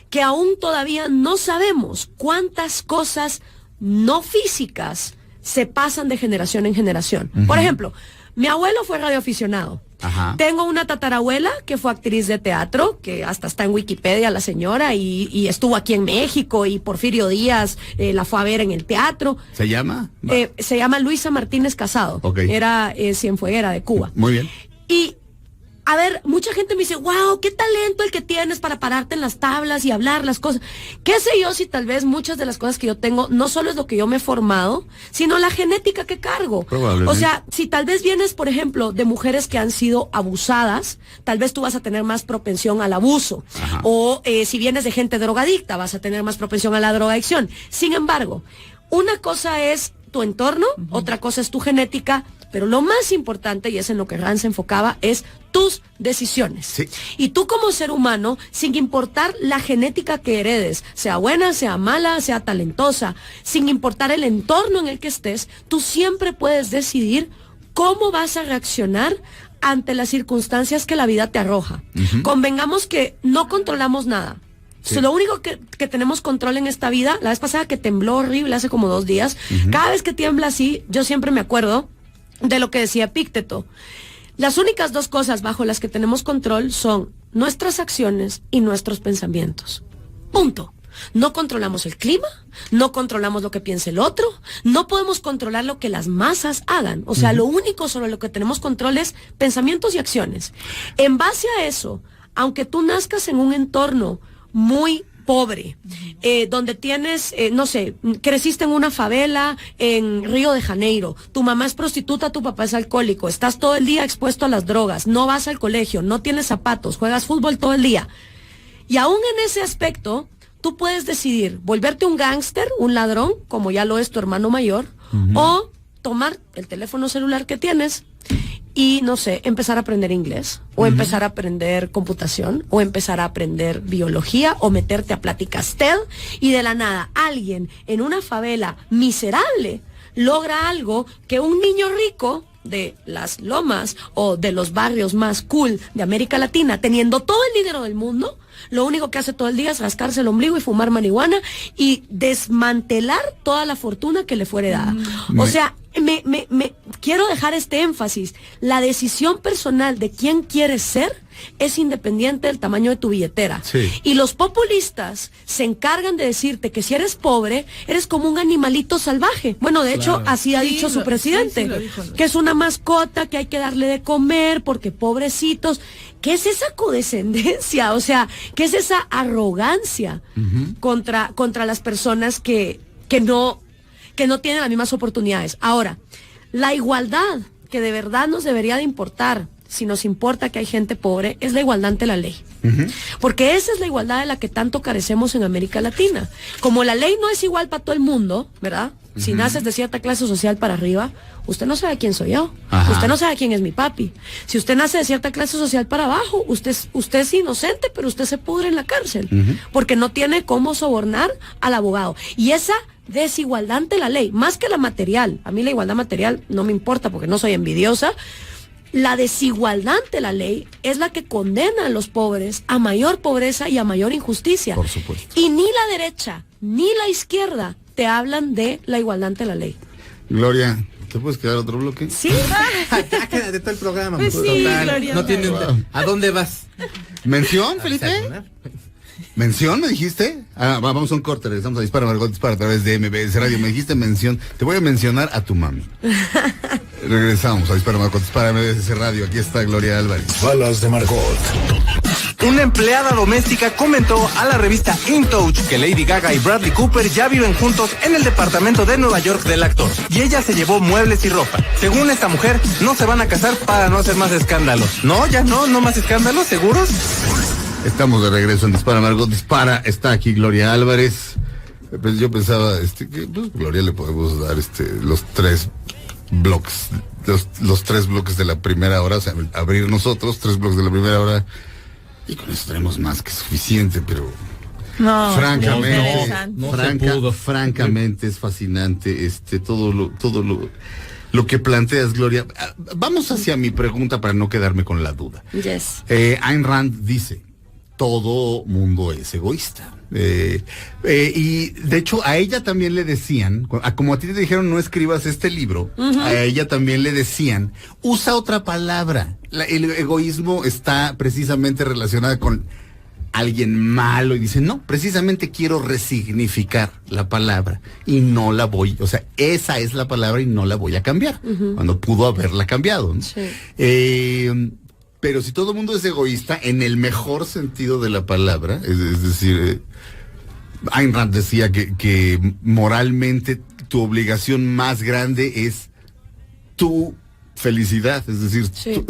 que aún todavía no sabemos cuántas cosas no físicas se pasan de generación en generación. Por ejemplo, mi abuelo fue radioaficionado. Tengo una tatarabuela que fue actriz de teatro, que hasta está en Wikipedia la señora, y estuvo aquí en México, y Porfirio Díaz la fue a ver en el teatro. ¿Se llama? Se llama Luisa Martínez Casado. Era cienfueguera de Cuba. Muy bien. Y a ver, mucha gente me dice, wow, qué talento el que tienes para pararte en las tablas y hablar las cosas. ¿Qué sé yo si tal vez muchas de las cosas que yo tengo no solo es lo que yo me he formado, sino la genética que cargo? Probablemente. O sea, si tal vez vienes, por ejemplo, de mujeres que han sido abusadas, tal vez tú vas a tener más propensión al abuso. O si vienes de gente drogadicta, vas a tener más propensión a la drogadicción. Sin embargo, una cosa es tu entorno, otra cosa es tu genética, pero lo más importante, y es en lo que Rand se enfocaba, es tus decisiones. Sí. Y tú como ser humano, sin importar la genética que heredes, sea buena, sea mala, sea talentosa, sin importar el entorno en el que estés, tú siempre puedes decidir cómo vas a reaccionar ante las circunstancias que la vida te arroja. Convengamos que no controlamos nada. Sí. Lo único que tenemos control en esta vida, la vez pasada que tembló horrible hace como 2 días, cada vez que tiembla así, yo siempre me acuerdo de lo que decía Epícteto. Las únicas 2 cosas bajo las que tenemos control son nuestras acciones y nuestros pensamientos. Punto. No controlamos el clima, no controlamos lo que piense el otro, no podemos controlar lo que las masas hagan. O sea, lo único sobre lo que tenemos control es pensamientos y acciones. En base a eso, aunque tú nazcas en un entorno muy pobre, donde tienes, no sé, creciste en una favela en Río de Janeiro, tu mamá es prostituta, tu papá es alcohólico, estás todo el día expuesto a las drogas, no vas al colegio, no tienes zapatos, juegas fútbol todo el día. Y aún en ese aspecto, tú puedes decidir volverte un gángster, un ladrón, como ya lo es tu hermano mayor, o tomar el teléfono celular que tienes y, no sé, empezar a aprender inglés, o empezar a aprender computación, o empezar a aprender biología, o meterte a pláticas TED, y de la nada alguien en una favela miserable logra algo que un niño rico de las lomas o de los barrios más cool de América Latina, teniendo todo el dinero del mundo, lo único que hace todo el día es rascarse el ombligo y fumar marihuana y desmantelar toda la fortuna que le fuere dada. O sea, me quiero dejar este énfasis. La decisión personal de quién quieres ser es independiente del tamaño de tu billetera. Sí. Y los populistas se encargan de decirte que si eres pobre, eres como un animalito salvaje. Bueno, de hecho, así ha dicho su presidente, que es una mascota que hay que darle de comer porque pobrecitos. ¿Qué es esa condescendencia? O sea, ¿qué es esa arrogancia contra las personas que no tienen las mismas oportunidades? Ahora, La igualdad que de verdad nos debería de importar, si nos importa que hay gente pobre, es la igualdad ante la ley. Porque esa es la igualdad de la que tanto carecemos en América Latina. Como la ley no es igual para todo el mundo, ¿verdad? Si naces de cierta clase social para arriba, usted no sabe quién soy yo. Ajá. Usted no sabe quién es mi papi. Si usted nace de cierta clase social para abajo, usted es inocente, pero usted se pudre en la cárcel. Porque no tiene cómo sobornar al abogado. Y esa desigualdad ante la ley, más que la material, a mí la igualdad material no me importa porque no soy envidiosa. La desigualdad ante la ley es la que condena a los pobres a mayor pobreza y a mayor injusticia. Por supuesto. Y ni la derecha ni la izquierda te hablan de la igualdad ante la ley. Gloria, ¿te puedes quedar otro bloque? Sí. Ya quédate todo el programa. Pues sí, Gloria. No tienes... Wow. ¿A dónde vas? ¿Mención, ¿A Felipe? desayunar? ¿Mención, me dijiste? Vamos a un corte, regresamos a Dispara Margot Dispara a través de MBS Radio. Me dijiste mención, te voy a mencionar a tu mami. Regresamos a Dispara Margot Dispara MBS Radio. Aquí está Gloria Álvarez. Balas de Margot. Una empleada doméstica comentó a la revista In Touch que Lady Gaga y Bradley Cooper ya viven juntos en el departamento de Nueva York del actor. Y ella se llevó muebles y ropa. Según esta mujer, no se van a casar para no hacer más escándalos. No, ya no más escándalos, ¿seguros? Estamos de regreso en Dispara Margot Dispara. Está aquí Gloria Álvarez. Pues yo pensaba que pues, Gloria le podemos dar los tres bloques. Los tres bloques de la primera hora, o sea, abrir nosotros, 3 bloques de la primera hora. Y con eso tenemos más que suficiente, pero No, francamente, no se pudo. francamente es fascinante todo lo que planteas, Gloria. Vamos hacia mi pregunta para no quedarme con la duda. Yes. Ayn Rand dice, todo mundo es egoísta. Y de hecho a ella también le decían, como a ti te dijeron no escribas este libro, a ella también le decían, usa otra palabra. El egoísmo está precisamente relacionado con alguien malo y dice, no, precisamente quiero resignificar la palabra y no la voy, o sea, esa es la palabra y no la voy a cambiar, cuando pudo haberla cambiado, ¿no? Sí. Pero si todo el mundo es egoísta, en el mejor sentido de la palabra, es decir, Ayn Rand decía que moralmente tu obligación más grande es tu felicidad, es decir, Sí.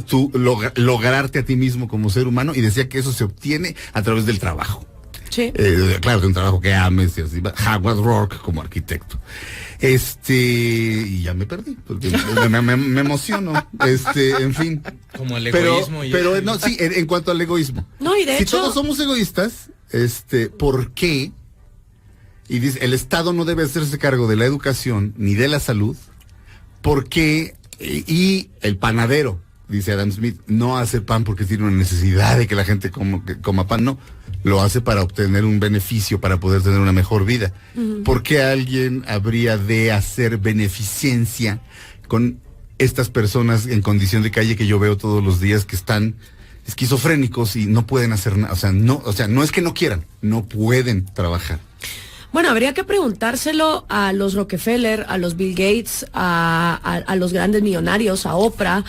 lograrte a ti mismo como ser humano, y decía que eso se obtiene a través del trabajo. Sí. Claro, de un trabajo que ames y así. Howard Rourke como arquitecto. Y ya me perdí, porque me emociono. En fin. Como el Pero, egoísmo. pero no, sí, en cuanto al egoísmo. No, y de Si hecho, todos somos egoístas, ¿por qué? Y dice, el Estado no debe hacerse cargo de la educación ni de la salud. ¿Por qué? Y el panadero, dice Adam Smith, no hace pan porque tiene una necesidad de que la gente coma pan, no. Lo hace para obtener un beneficio, para poder tener una mejor vida. ¿Por qué alguien habría de hacer beneficencia con estas personas en condición de calle que yo veo todos los días que están esquizofrénicos y no pueden hacer nada? O sea, no es que no quieran, no pueden trabajar. bueno, habría que preguntárselo a los Rockefeller, a los Bill Gates, a los grandes millonarios, a Oprah,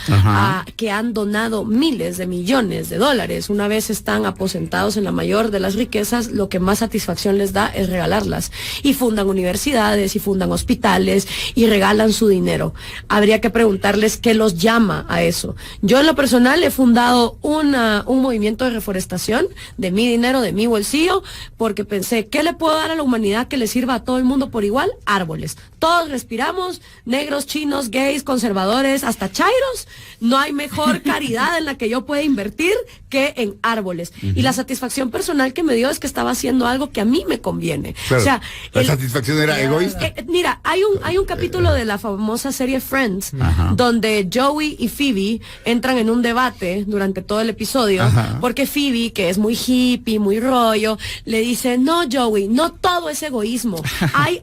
que han donado miles de millones de dólares. Una vez están aposentados en la mayor de las riquezas, lo que más satisfacción les da es regalarlas. Y fundan universidades, y fundan hospitales, y regalan su dinero. Habría que preguntarles qué los llama a eso. Yo en lo personal he fundado un movimiento de reforestación de mi dinero, de mi bolsillo, porque pensé, ¿qué le puedo dar a la humanidad que le sirva a todo el mundo por igual? Árboles. Todos respiramos, negros, chinos, gays, conservadores, hasta chairos. No hay mejor caridad en la que yo pueda invertir que en árboles. Y la satisfacción personal que me dio es que estaba haciendo algo que a mí me conviene. Claro, O sea, la satisfacción era egoísta. mira, hay un capítulo de la famosa serie Friends, donde Joey y Phoebe entran en un debate durante todo el episodio, porque Phoebe, que es muy hippie, muy rollo, le dice, no, Joey, no todo es egoísmo. Hay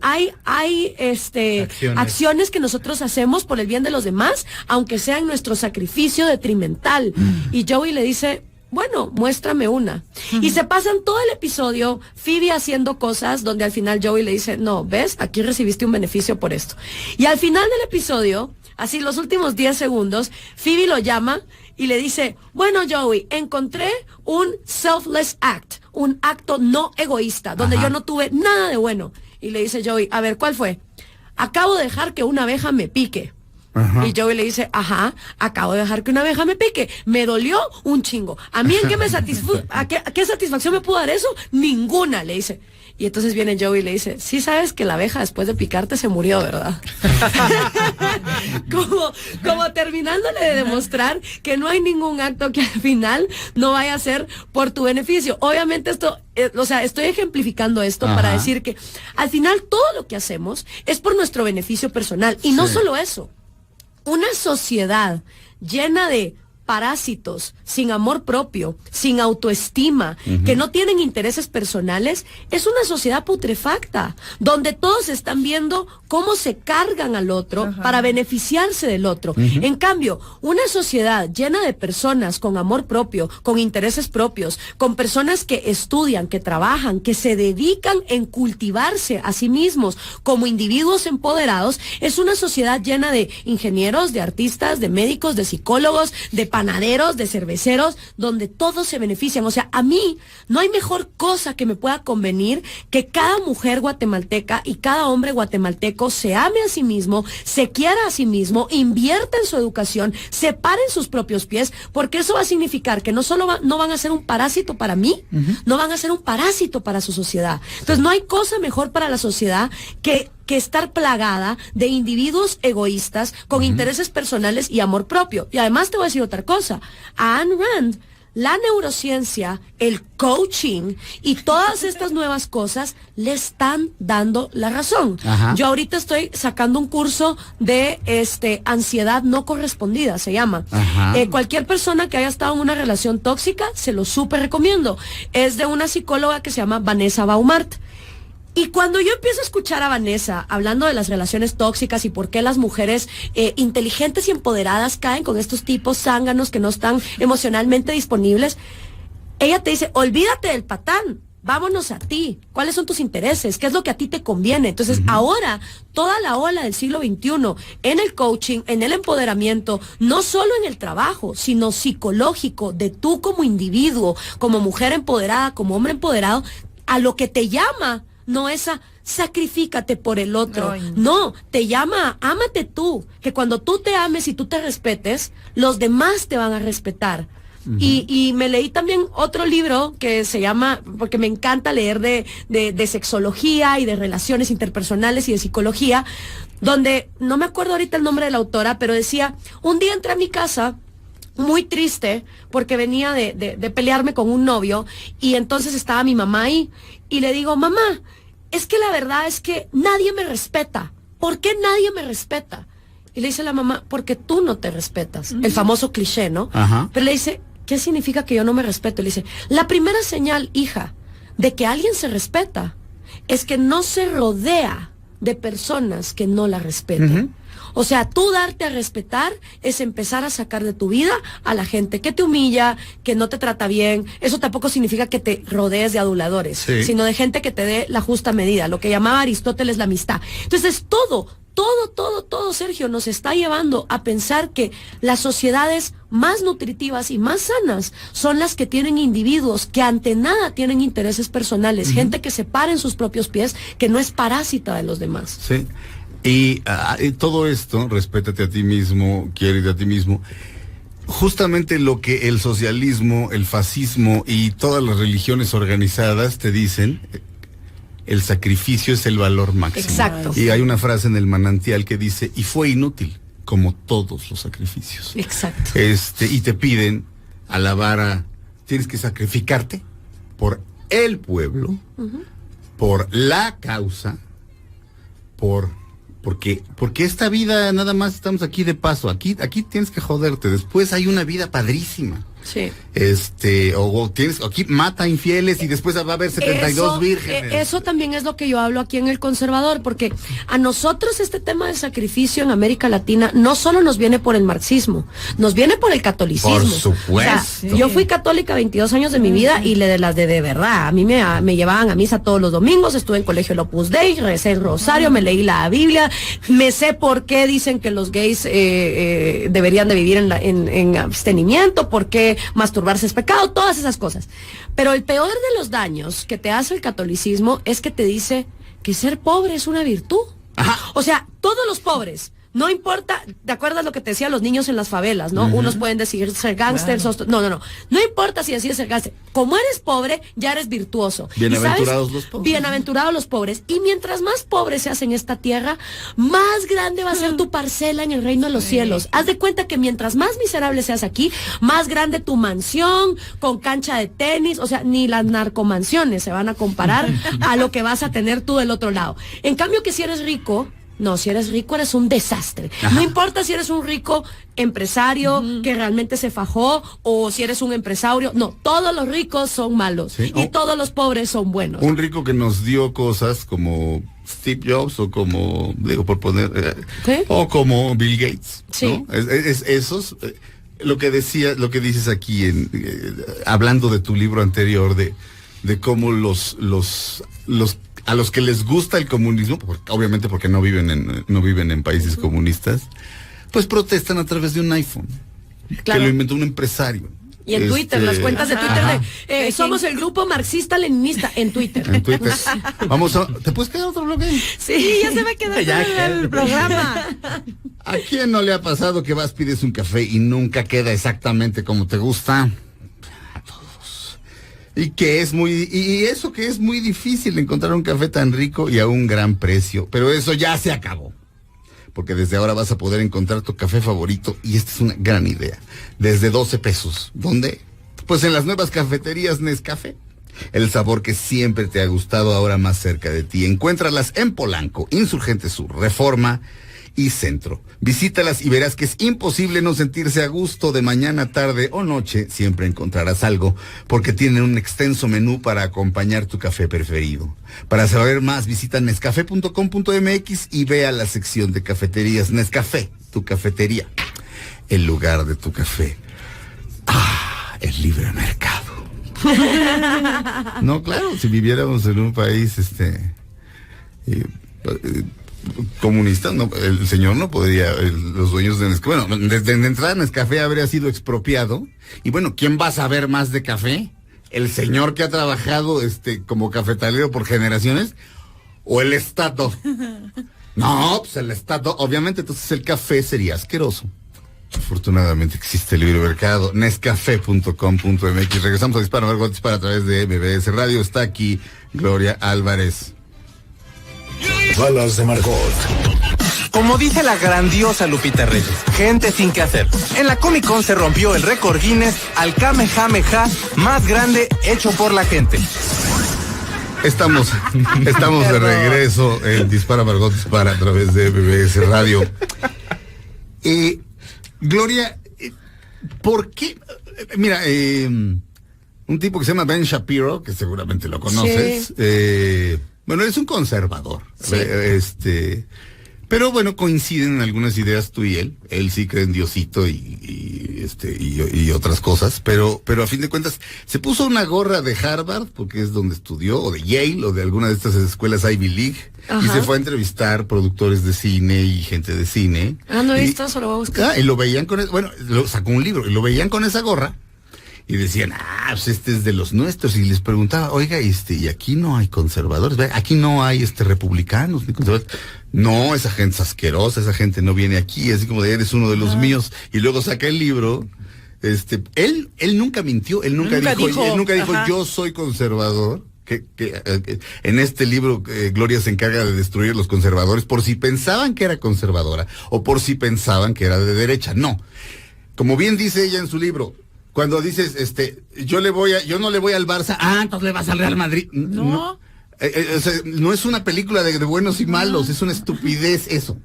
acciones que nosotros hacemos por el bien de los demás, aunque sea en nuestro sacrificio detrimental. Y Joey le dice, bueno, muéstrame una. Y se pasan todo el episodio Phoebe haciendo cosas donde al final Joey le dice, no, ves, aquí recibiste un beneficio por esto. Y al final del episodio, así los últimos 10 segundos, Phoebe lo llama y le dice, bueno, Joey, encontré un selfless act, un acto no egoísta, donde yo no tuve nada de bueno. Y le dice Joey, a ver, ¿cuál fue? Acabo de dejar que una abeja me pique. Ajá. Y Joey le dice, ajá, acabo de dejar que una abeja me pique, me dolió un chingo. ¿A mí en qué me qué satisfacción me pudo dar eso? Ninguna, le dice. Y entonces viene Joey y le dice, sí sabes que la abeja después de picarte se murió, ¿verdad? como terminándole de demostrar que no hay ningún acto que al final no vaya a ser por tu beneficio. Obviamente esto, estoy ejemplificando esto para decir que al final todo lo que hacemos es por nuestro beneficio personal. Y no solo eso, una sociedad llena de parásitos, sin amor propio, sin autoestima, que no tienen intereses personales, es una sociedad putrefacta, donde todos están viendo cómo se cargan al otro para beneficiarse del otro. En cambio, una sociedad llena de personas con amor propio, con intereses propios, con personas que estudian, que trabajan, que se dedican en cultivarse a sí mismos como individuos empoderados, es una sociedad llena de ingenieros, de artistas, de médicos, de psicólogos, de panaderos, de cerveceros, donde todos se benefician. O sea, a mí no hay mejor cosa que me pueda convenir que cada mujer guatemalteca y cada hombre guatemalteco se ame a sí mismo, se quiera a sí mismo, invierta en su educación, se pare en sus propios pies, porque eso va a significar que no solo no van a ser un parásito para mí, no van a ser un parásito para su sociedad. Entonces no hay cosa mejor para la sociedad que estar plagada de individuos egoístas con intereses personales y amor propio. Y además te voy a decir otra cosa. A Ayn Rand, la neurociencia, el coaching y todas estas nuevas cosas le están dando la razón. Yo ahorita estoy sacando un curso de ansiedad no correspondida, se llama. Cualquier persona que haya estado en una relación tóxica, se lo súper recomiendo. Es de una psicóloga que se llama Vanessa Baumart. Y cuando yo empiezo a escuchar a Vanessa hablando de las relaciones tóxicas y por qué las mujeres inteligentes y empoderadas caen con estos tipos zánganos que no están emocionalmente disponibles, ella te dice, olvídate del patán, vámonos a ti, ¿cuáles son tus intereses? ¿Qué es lo que a ti te conviene? Entonces ahora, toda la ola del siglo XXI, en el coaching, en el empoderamiento, no solo en el trabajo, sino psicológico, de tú como individuo, como mujer empoderada, como hombre empoderado, a lo que te llama no es a sacrifícate por el otro. No, te llama a ámate tú. Que cuando tú te ames y tú te respetes, los demás te van a respetar. Y me leí también otro libro que se llama, porque me encanta leer de sexología y de relaciones interpersonales y de psicología, donde, no me acuerdo ahorita el nombre de la autora, pero decía, un día entré a mi casa muy triste porque venía de pelearme con un novio y entonces estaba mi mamá ahí y le digo, mamá, es que la verdad es que nadie me respeta. ¿Por qué nadie me respeta? Y le dice la mamá, porque tú no te respetas. El famoso cliché, ¿no? Pero le dice, ¿qué significa que yo no me respeto? Le dice, la primera señal, hija, de que alguien se respeta es que no se rodea de personas que no la respeten. O sea, tú darte a respetar es empezar a sacar de tu vida a la gente que te humilla, que no te trata bien. Eso tampoco significa que te rodees de aduladores, sino de gente que te dé la justa medida, lo que llamaba Aristóteles la amistad. Entonces, todo, Sergio, nos está llevando a pensar que las sociedades más nutritivas y más sanas son las que tienen individuos que ante nada tienen intereses personales, gente que se para en sus propios pies, que no es parásita de los demás. Sí. Y todo esto, respétate a ti mismo, quiérete a ti mismo, justamente lo que el socialismo, el fascismo y todas las religiones organizadas te dicen, el sacrificio es el valor máximo. Exacto. Y hay una frase en el manantial que dice, y fue inútil, como todos los sacrificios. Exacto. Y te piden tienes que sacrificarte por el pueblo, por la causa, porque esta vida nada más estamos aquí de paso, aquí tienes que joderte, después hay una vida padrísima. Sí. Aquí mata infieles y después va a haber 72 vírgenes. Eso también es lo que yo hablo aquí en El Conservador, porque a nosotros este tema del sacrificio en América Latina no solo nos viene por el marxismo, nos viene por el catolicismo. Por supuesto. O sea, yo fui católica 22 años de mi vida y de las de verdad. A mí me llevaban a misa todos los domingos, estuve en colegio del Opus Dei, recé el rosario, me leí la Biblia, me sé por qué dicen que los gays deberían de vivir en abstenimiento, por qué masturbarse es pecado, todas esas cosas. Pero el peor de los daños que te hace el catolicismo es que te dice que ser pobre es una virtud. O sea, todos los pobres No importa, ¿te acuerdas lo que te decían los niños en las favelas, no? Unos pueden decir ser gángsters, no. No importa si decides ser gángster. Como eres pobre, ya eres virtuoso. Bienaventurados los pobres. Bienaventurados los pobres. Y mientras más pobres seas en esta tierra, más grande va a ser tu parcela en el reino de los cielos. Haz de cuenta que mientras más miserable seas aquí, más grande tu mansión, con cancha de tenis, o sea, ni las narcomansiones se van a comparar a lo que vas a tener tú del otro lado. En cambio que si eres rico, no, si eres rico eres un desastre. Ajá. No importa si eres un rico empresario que realmente se fajó o si eres un empresario. No, todos los ricos son malos y todos los pobres son buenos. Un rico que nos dio cosas como Steve Jobs o como, digo por poner, o como Bill Gates. Sí. ¿No? Esos, lo que dices aquí, hablando de tu libro anterior, de cómo a los que les gusta el comunismo, obviamente porque no viven en países comunistas, pues protestan a través de un iPhone, claro, que lo inventó un empresario. Y en Twitter, las cuentas de Twitter somos el grupo marxista-leninista en Twitter. En Twitter. ¿Te puedes quedar otro bloque? Sí, ya se va a quedar el programa. ¿A quién no le ha pasado que pides un café y nunca queda exactamente como te gusta? Y eso que es muy difícil encontrar un café tan rico y a un gran precio. Pero eso ya se acabó. Porque desde ahora vas a poder encontrar tu café favorito, y esta es una gran idea. Desde 12 pesos. ¿Dónde? Pues en las nuevas cafeterías Nescafé. El sabor que siempre te ha gustado, ahora más cerca de ti. Encuéntralas en Polanco, Insurgente Sur, Reforma y Centro. Visítalas y verás que es imposible no sentirse a gusto. De mañana, tarde o noche siempre encontrarás algo, porque tienen un extenso menú para acompañar tu café preferido. Para saber más, visita nescafé.com.mx y ve a la sección de cafeterías. Nescafé, tu cafetería, el lugar de tu café. El libre mercado. No, claro, si viviéramos en un país comunista, no, el señor no podría, los dueños de Nescafé, bueno, desde entrada Nescafé habría sido expropiado. Y bueno, ¿quién va a saber más de café? ¿El señor que ha trabajado como cafetalero por generaciones? ¿O el Estado? No, pues el Estado, obviamente, entonces el café sería asqueroso. Afortunadamente existe el libre mercado. Nescafé.com.mx. Regresamos a Dispara, Margot Dispara a través de MBS Radio. Está aquí Gloria Álvarez. Balas de Margot. Como dice la grandiosa Lupita Reyes, gente sin qué hacer. En la Comic Con se rompió el récord Guinness al Kamehameha más grande hecho por la gente. Estamos de regreso en Dispara, Margot Dispara a través de MBS Radio. Gloria, ¿por qué? Mira, un tipo que se llama Ben Shapiro, que seguramente lo conoces, sí. Bueno, es un conservador, sí. Pero bueno, coinciden en algunas ideas tú y él. Él sí cree en Diosito y otras cosas, pero a fin de cuentas se puso una gorra de Harvard, porque es donde estudió, o de Yale, o de alguna de estas escuelas Ivy League. Ajá. Y se fue a entrevistar productores de cine y gente de cine. No he visto, solo voy a buscar. Y lo veían sacó un libro, y lo veían con esa gorra. Y decían, pues este es de los nuestros. Y les preguntaba, oiga, y aquí no hay conservadores, aquí no hay republicanos ni conservadores. No, esa gente es asquerosa, esa gente no viene aquí, así como de eres uno de los míos. Y luego saca el libro. Él nunca mintió, él nunca dijo, yo soy conservador. Que en este libro Gloria se encarga de destruir los conservadores por si pensaban que era conservadora o por si pensaban que era de derecha. No. Como bien dice ella en su libro, cuando dices, yo no le voy al Barça, entonces le vas al Real Madrid. No. No es una película de buenos y malos, es una estupidez eso.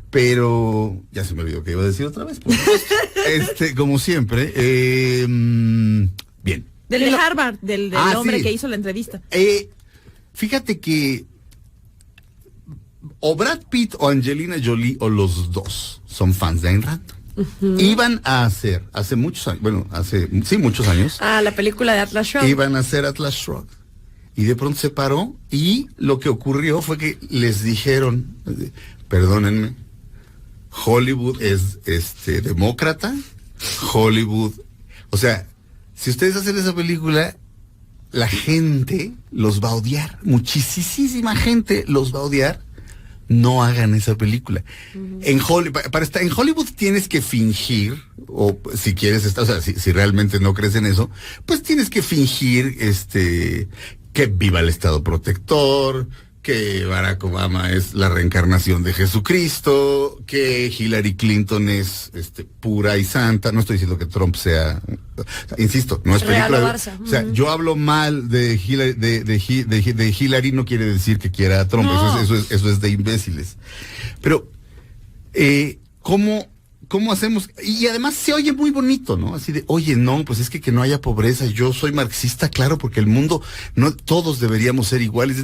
Pero ya se me olvidó que iba a decir otra vez. Como siempre, bien. Del de Harvard, del hombre que hizo la entrevista. Fíjate que o Brad Pitt o Angelina Jolie o los dos son fans de Ayn Rand. Uh-huh. Iban a hacer, hace muchos años, muchos años. La película de Atlas Shrugged. Iban a hacer Atlas Shrugged. Y de pronto se paró y lo que ocurrió fue que les dijeron, perdónenme, Hollywood es demócrata, Hollywood, o sea, si ustedes hacen esa película, la gente los va a odiar, muchísima gente los va a odiar. no hagan esa película. En para estar en Hollywood tienes que fingir, o si quieres estar, o sea, si realmente no crees en eso, pues tienes que fingir que viva el Estado protector, que Barack Obama es la reencarnación de Jesucristo, que Hillary Clinton es pura y santa. No estoy diciendo que Trump sea, insisto, no es película. Barça. O sea, yo hablo mal de Hillary, de Hillary, no quiere decir que quiera a Trump. No. Eso es de imbéciles. Pero, ¿cómo hacemos? Y además se oye muy bonito, ¿no? Así de, oye, no, pues es que no haya pobreza. Yo soy marxista, claro, porque el mundo, no todos deberíamos ser iguales.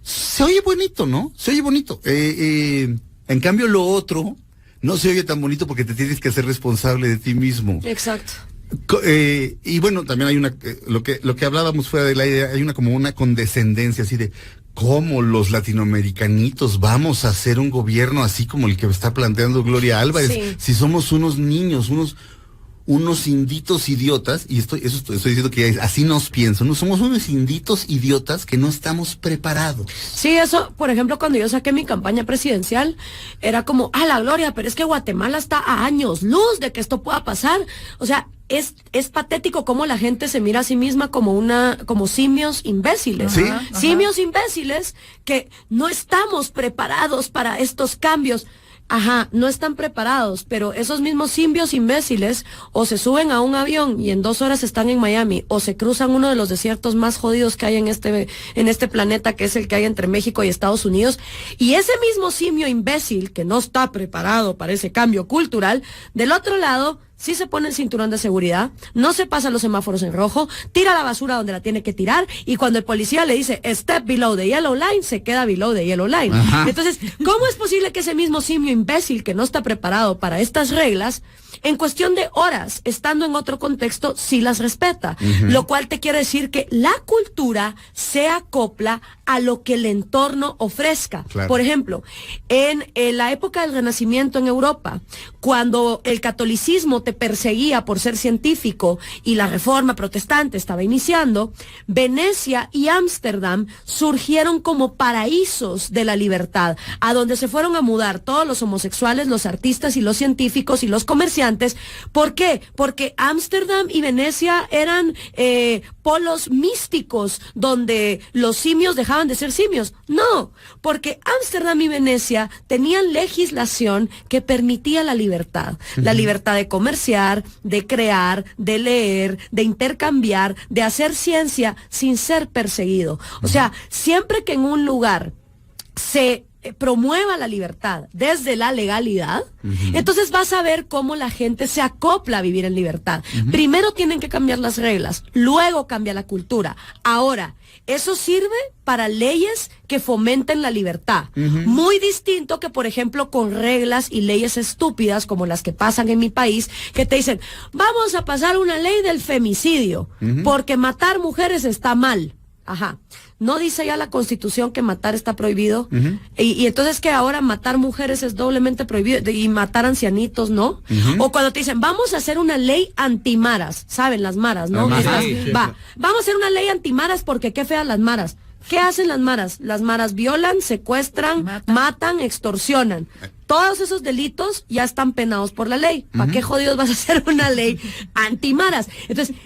Se oye bonito, ¿no? Se oye bonito. En cambio, lo otro no se oye tan bonito porque te tienes que hacer responsable de ti mismo. Exacto. Y bueno, también hay lo que hablábamos fuera del aire, hay como una condescendencia así de cómo los latinoamericanitos vamos a hacer un gobierno así como el que está planteando Gloria Álvarez, Sí. si somos unos niños, unos inditos idiotas, y estoy diciendo que así nos pienso, no somos unos inditos idiotas que no estamos preparados. Sí, eso, por ejemplo, cuando yo saqué mi campaña presidencial, era como, la Gloria, pero es que Guatemala está a años luz de que esto pueda pasar. O sea, es patético cómo la gente se mira a sí misma como simios imbéciles. Sí. Simios imbéciles que no estamos preparados para estos cambios. No están preparados, pero esos mismos simbios imbéciles o se suben a un avión y en 2 horas están en Miami, o se cruzan uno de los desiertos más jodidos que hay en este planeta, que es el que hay entre México y Estados Unidos, y ese mismo simio imbécil que no está preparado para ese cambio cultural, del otro lado sí se pone el cinturón de seguridad, no se pasa los semáforos en rojo, tira la basura donde la tiene que tirar, y cuando el policía le dice step below the yellow line, se queda below the yellow line. Ajá. Entonces, ¿cómo es posible que ese mismo simio imbécil que no está preparado para estas reglas, en cuestión de horas, estando en otro contexto, sí las respeta? Lo cual te quiere decir que la cultura se acopla a lo que el entorno ofrezca. Claro. Por ejemplo, en la época del Renacimiento en Europa, cuando el catolicismo te perseguía por ser científico y la reforma protestante estaba iniciando, Venecia y Ámsterdam surgieron como paraísos de la libertad, a donde se fueron a mudar todos los homosexuales, los artistas y los científicos y los comerciantes. ¿Por qué? Porque Ámsterdam y Venecia eran polos místicos donde los simios dejaban de ser simios. No, porque Ámsterdam y Venecia tenían legislación que permitía la libertad de comerciar, de crear, de leer, de intercambiar, de hacer ciencia sin ser perseguido. O sea, siempre que en un lugar se promueva la libertad desde la legalidad, entonces vas a ver cómo la gente se acopla a vivir en libertad. Primero tienen que cambiar las reglas, luego cambia la cultura. Ahora, eso sirve para leyes que fomenten la libertad. Muy distinto que, por ejemplo, con reglas y leyes estúpidas como las que pasan en mi país, que te dicen, vamos a pasar una ley del femicidio, porque matar mujeres está mal. ¿No dice ya la Constitución que matar está prohibido? Y entonces que ahora matar mujeres es doblemente prohibido, y matar ancianitos, ¿no? O cuando te dicen, vamos a hacer una ley antimaras, ¿saben? Las maras, ¿no? Vamos a hacer una ley antimaras porque qué feas las maras. ¿Qué hacen las maras? Las maras violan, secuestran, matan, extorsionan. Todos esos delitos ya están penados por la ley. ¿Para qué jodidos vas a hacer una ley antimaras? Entonces,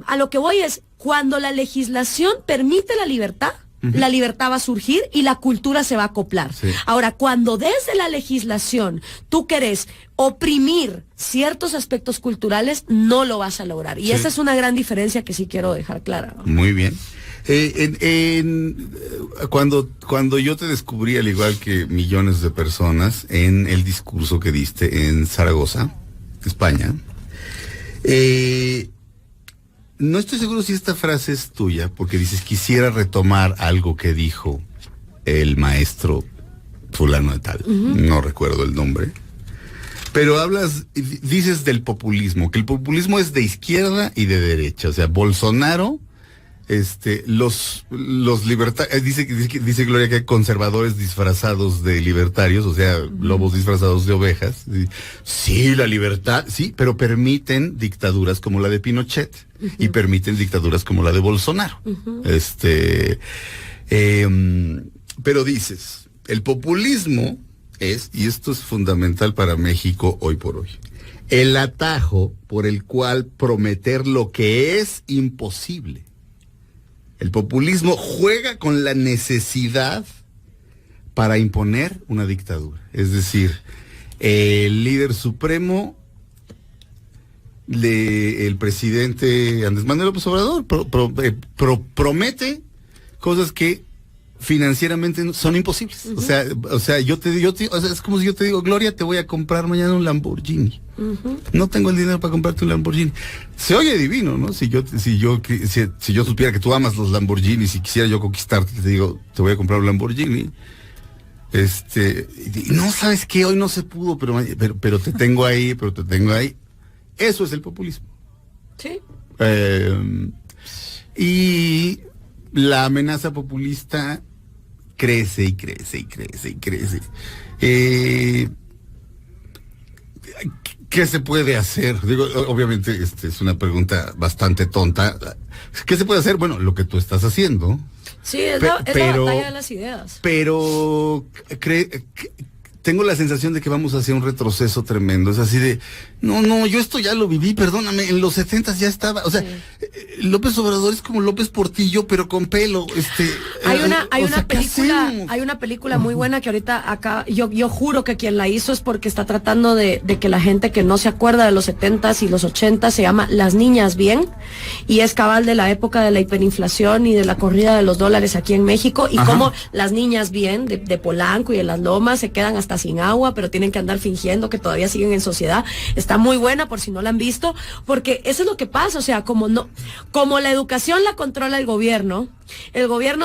a lo que voy es, cuando la legislación permite la libertad va a surgir y la cultura se va a acoplar. Sí. Ahora, cuando desde la legislación tú querés oprimir ciertos aspectos culturales, no lo vas a lograr. Y esa es una gran diferencia que sí quiero dejar clara. Muy bien. Cuando yo te descubrí, al igual que millones de personas, en el discurso que diste en Zaragoza, España, no estoy seguro si esta frase es tuya, porque dices, quisiera retomar algo que dijo el maestro fulano de tal, no recuerdo el nombre, pero dices del populismo, que el populismo es de izquierda y de derecha, o sea, Bolsonaro, los libertarios, dice Gloria que hay conservadores disfrazados de libertarios, o sea, lobos disfrazados de ovejas. Sí, la libertad, sí, pero permiten dictaduras como la de Pinochet y permiten dictaduras como la de Bolsonaro. Pero dices, El populismo es, y esto es fundamental para México hoy por hoy, el atajo por el cual prometer lo que es imposible. El populismo juega con la necesidad para imponer una dictadura. Es decir, el líder supremo, el presidente Andrés Manuel López Obrador, promete cosas que financieramente son imposibles. O sea, es como si yo te digo, Gloria, te voy a comprar mañana un Lamborghini. No tengo el dinero para comprarte un Lamborghini. Se oye divino, ¿no? Si yo supiera que tú amas los Lamborghinis y quisiera yo conquistarte, te digo, te voy a comprar un Lamborghini. Y no, ¿sabes qué? Hoy no se pudo, pero te tengo ahí, Eso es el populismo. Sí. Y la amenaza populista crece y crece y crece y crece. ¿Qué se puede hacer? Digo, obviamente, es una pregunta bastante tonta. ¿Qué se puede hacer? Bueno, lo que tú estás haciendo. Sí, es la batalla de las ideas. Pero tengo la sensación de que vamos hacia un retroceso tremendo. Es así de, no, yo esto ya lo viví, perdóname, en los 70s ya estaba, o sea, sí. López Obrador es como López Portillo, pero con pelo. Hay una película muy buena que ahorita acá, yo juro que quien la hizo es porque está tratando de que la gente que no se acuerda de los 70s y los 80s, se llama Las Niñas Bien, y es cabal de la época de la hiperinflación y de la corrida de los dólares aquí en México, y cómo las niñas bien de Polanco y de Las Lomas se quedan hasta sin agua, pero tienen que andar fingiendo que todavía siguen en sociedad. Está muy buena por si no la han visto, porque eso es lo que pasa, o sea, como la educación la controla el gobierno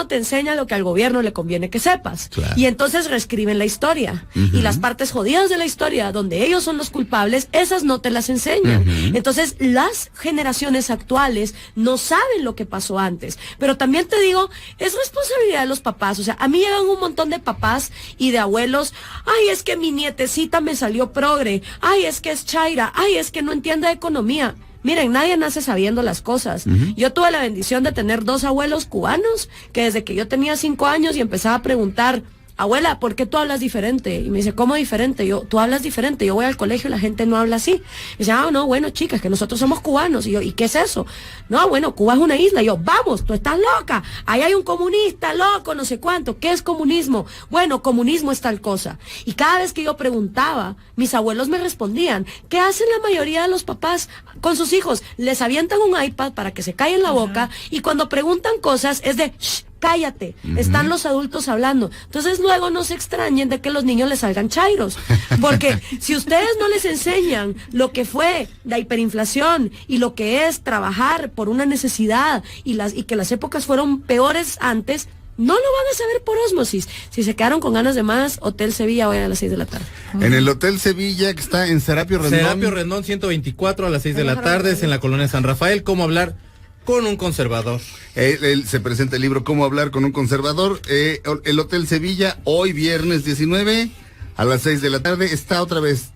te enseña lo que al gobierno le conviene que sepas. Claro. Y entonces reescriben la historia. Y las partes jodidas de la historia, donde ellos son los culpables, esas no te las enseñan. Entonces, las generaciones actuales no saben lo que pasó antes. Pero también te digo, es responsabilidad de los papás. O sea, a mí llegan un montón de papás y de abuelos. Ay, es que mi nietecita me salió progre. Ay, es que es chaira. Ay, es que no entiende de economía. Miren, nadie nace sabiendo las cosas. Yo tuve la bendición de tener 2 abuelos cubanos que desde que yo tenía 5 años y empezaba a preguntar, abuela, ¿por qué tú hablas diferente? Y me dice, ¿cómo diferente? Tú hablas diferente. Yo voy al colegio y la gente no habla así. Y dice, no, bueno, chicas, que nosotros somos cubanos. Y yo, ¿y qué es eso? No, bueno, Cuba es una isla. Y yo, vamos, tú estás loca. Ahí hay un comunista, loco, no sé cuánto. ¿Qué es comunismo? Bueno, comunismo es tal cosa. Y cada vez que yo preguntaba, mis abuelos me respondían. ¿Qué hacen la mayoría de los papás con sus hijos? Les avientan un iPad para que se callen la boca, y cuando preguntan cosas es de, shh, cállate, están los adultos hablando. Entonces luego no se extrañen de que los niños les salgan chairos, porque si ustedes no les enseñan lo que fue la hiperinflación y lo que es trabajar por una necesidad y que las épocas fueron peores antes, no lo van a saber por ósmosis. Si se quedaron con ganas de más, Hotel Sevilla hoy a las 6 de la tarde. En el Hotel Sevilla, que está en Serapio Rendón. Serapio Rendón 124 a las 6 de la tarde, es en la colonia San Rafael. ¿Cómo hablar con un conservador? Se presenta el libro Cómo hablar con un conservador. El Hotel Sevilla, hoy viernes 19 a las 6 de la tarde. Está otra vez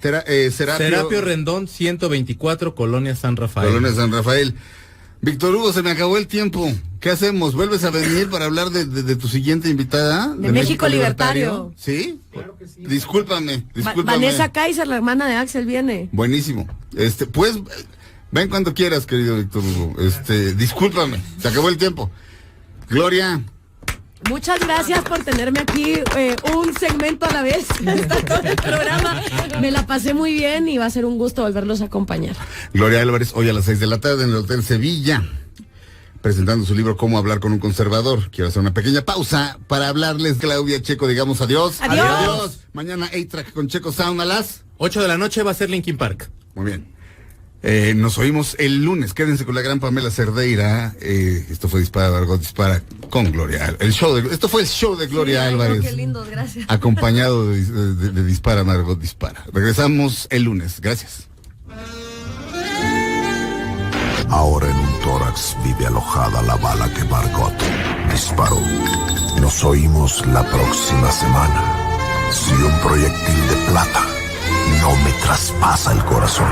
Serapio Rendón 124, colonia San Rafael. Colonia San Rafael. Víctor Hugo, se me acabó el tiempo. ¿Qué hacemos? ¿Vuelves a venir para hablar de tu siguiente invitada? De México Libertario. ¿Sí? Claro que sí. Discúlpame. Vanessa Kaiser, la hermana de Axel, viene. Buenísimo. Pues, ven cuando quieras, querido Víctor Hugo. Discúlpame, se acabó el tiempo. Gloria. Muchas gracias por tenerme aquí un segmento a la vez. Está todo el programa. Me la pasé muy bien y va a ser un gusto volverlos a acompañar. Gloria Álvarez, hoy a las 6 de la tarde en el Hotel Sevilla, presentando su libro Cómo hablar con un conservador. Quiero hacer una pequeña pausa para hablarles, Claudia Checo, digamos adiós. Adiós. Mañana A-Track con Checo Sound a las 8 de la noche va a ser Linkin Park. Muy bien. Nos oímos el lunes. Quédense con la gran Pamela Cerdeira. Esto fue Dispara, Margot Dispara con Gloria. Esto fue el show de Gloria Álvarez. Qué lindo, gracias. Acompañado de Dispara, Margot Dispara. Regresamos el lunes. Gracias. Ahora en un tórax vive alojada la bala que Margot disparó. Nos oímos la próxima semana. Si un proyectil de plata no me traspasa el corazón.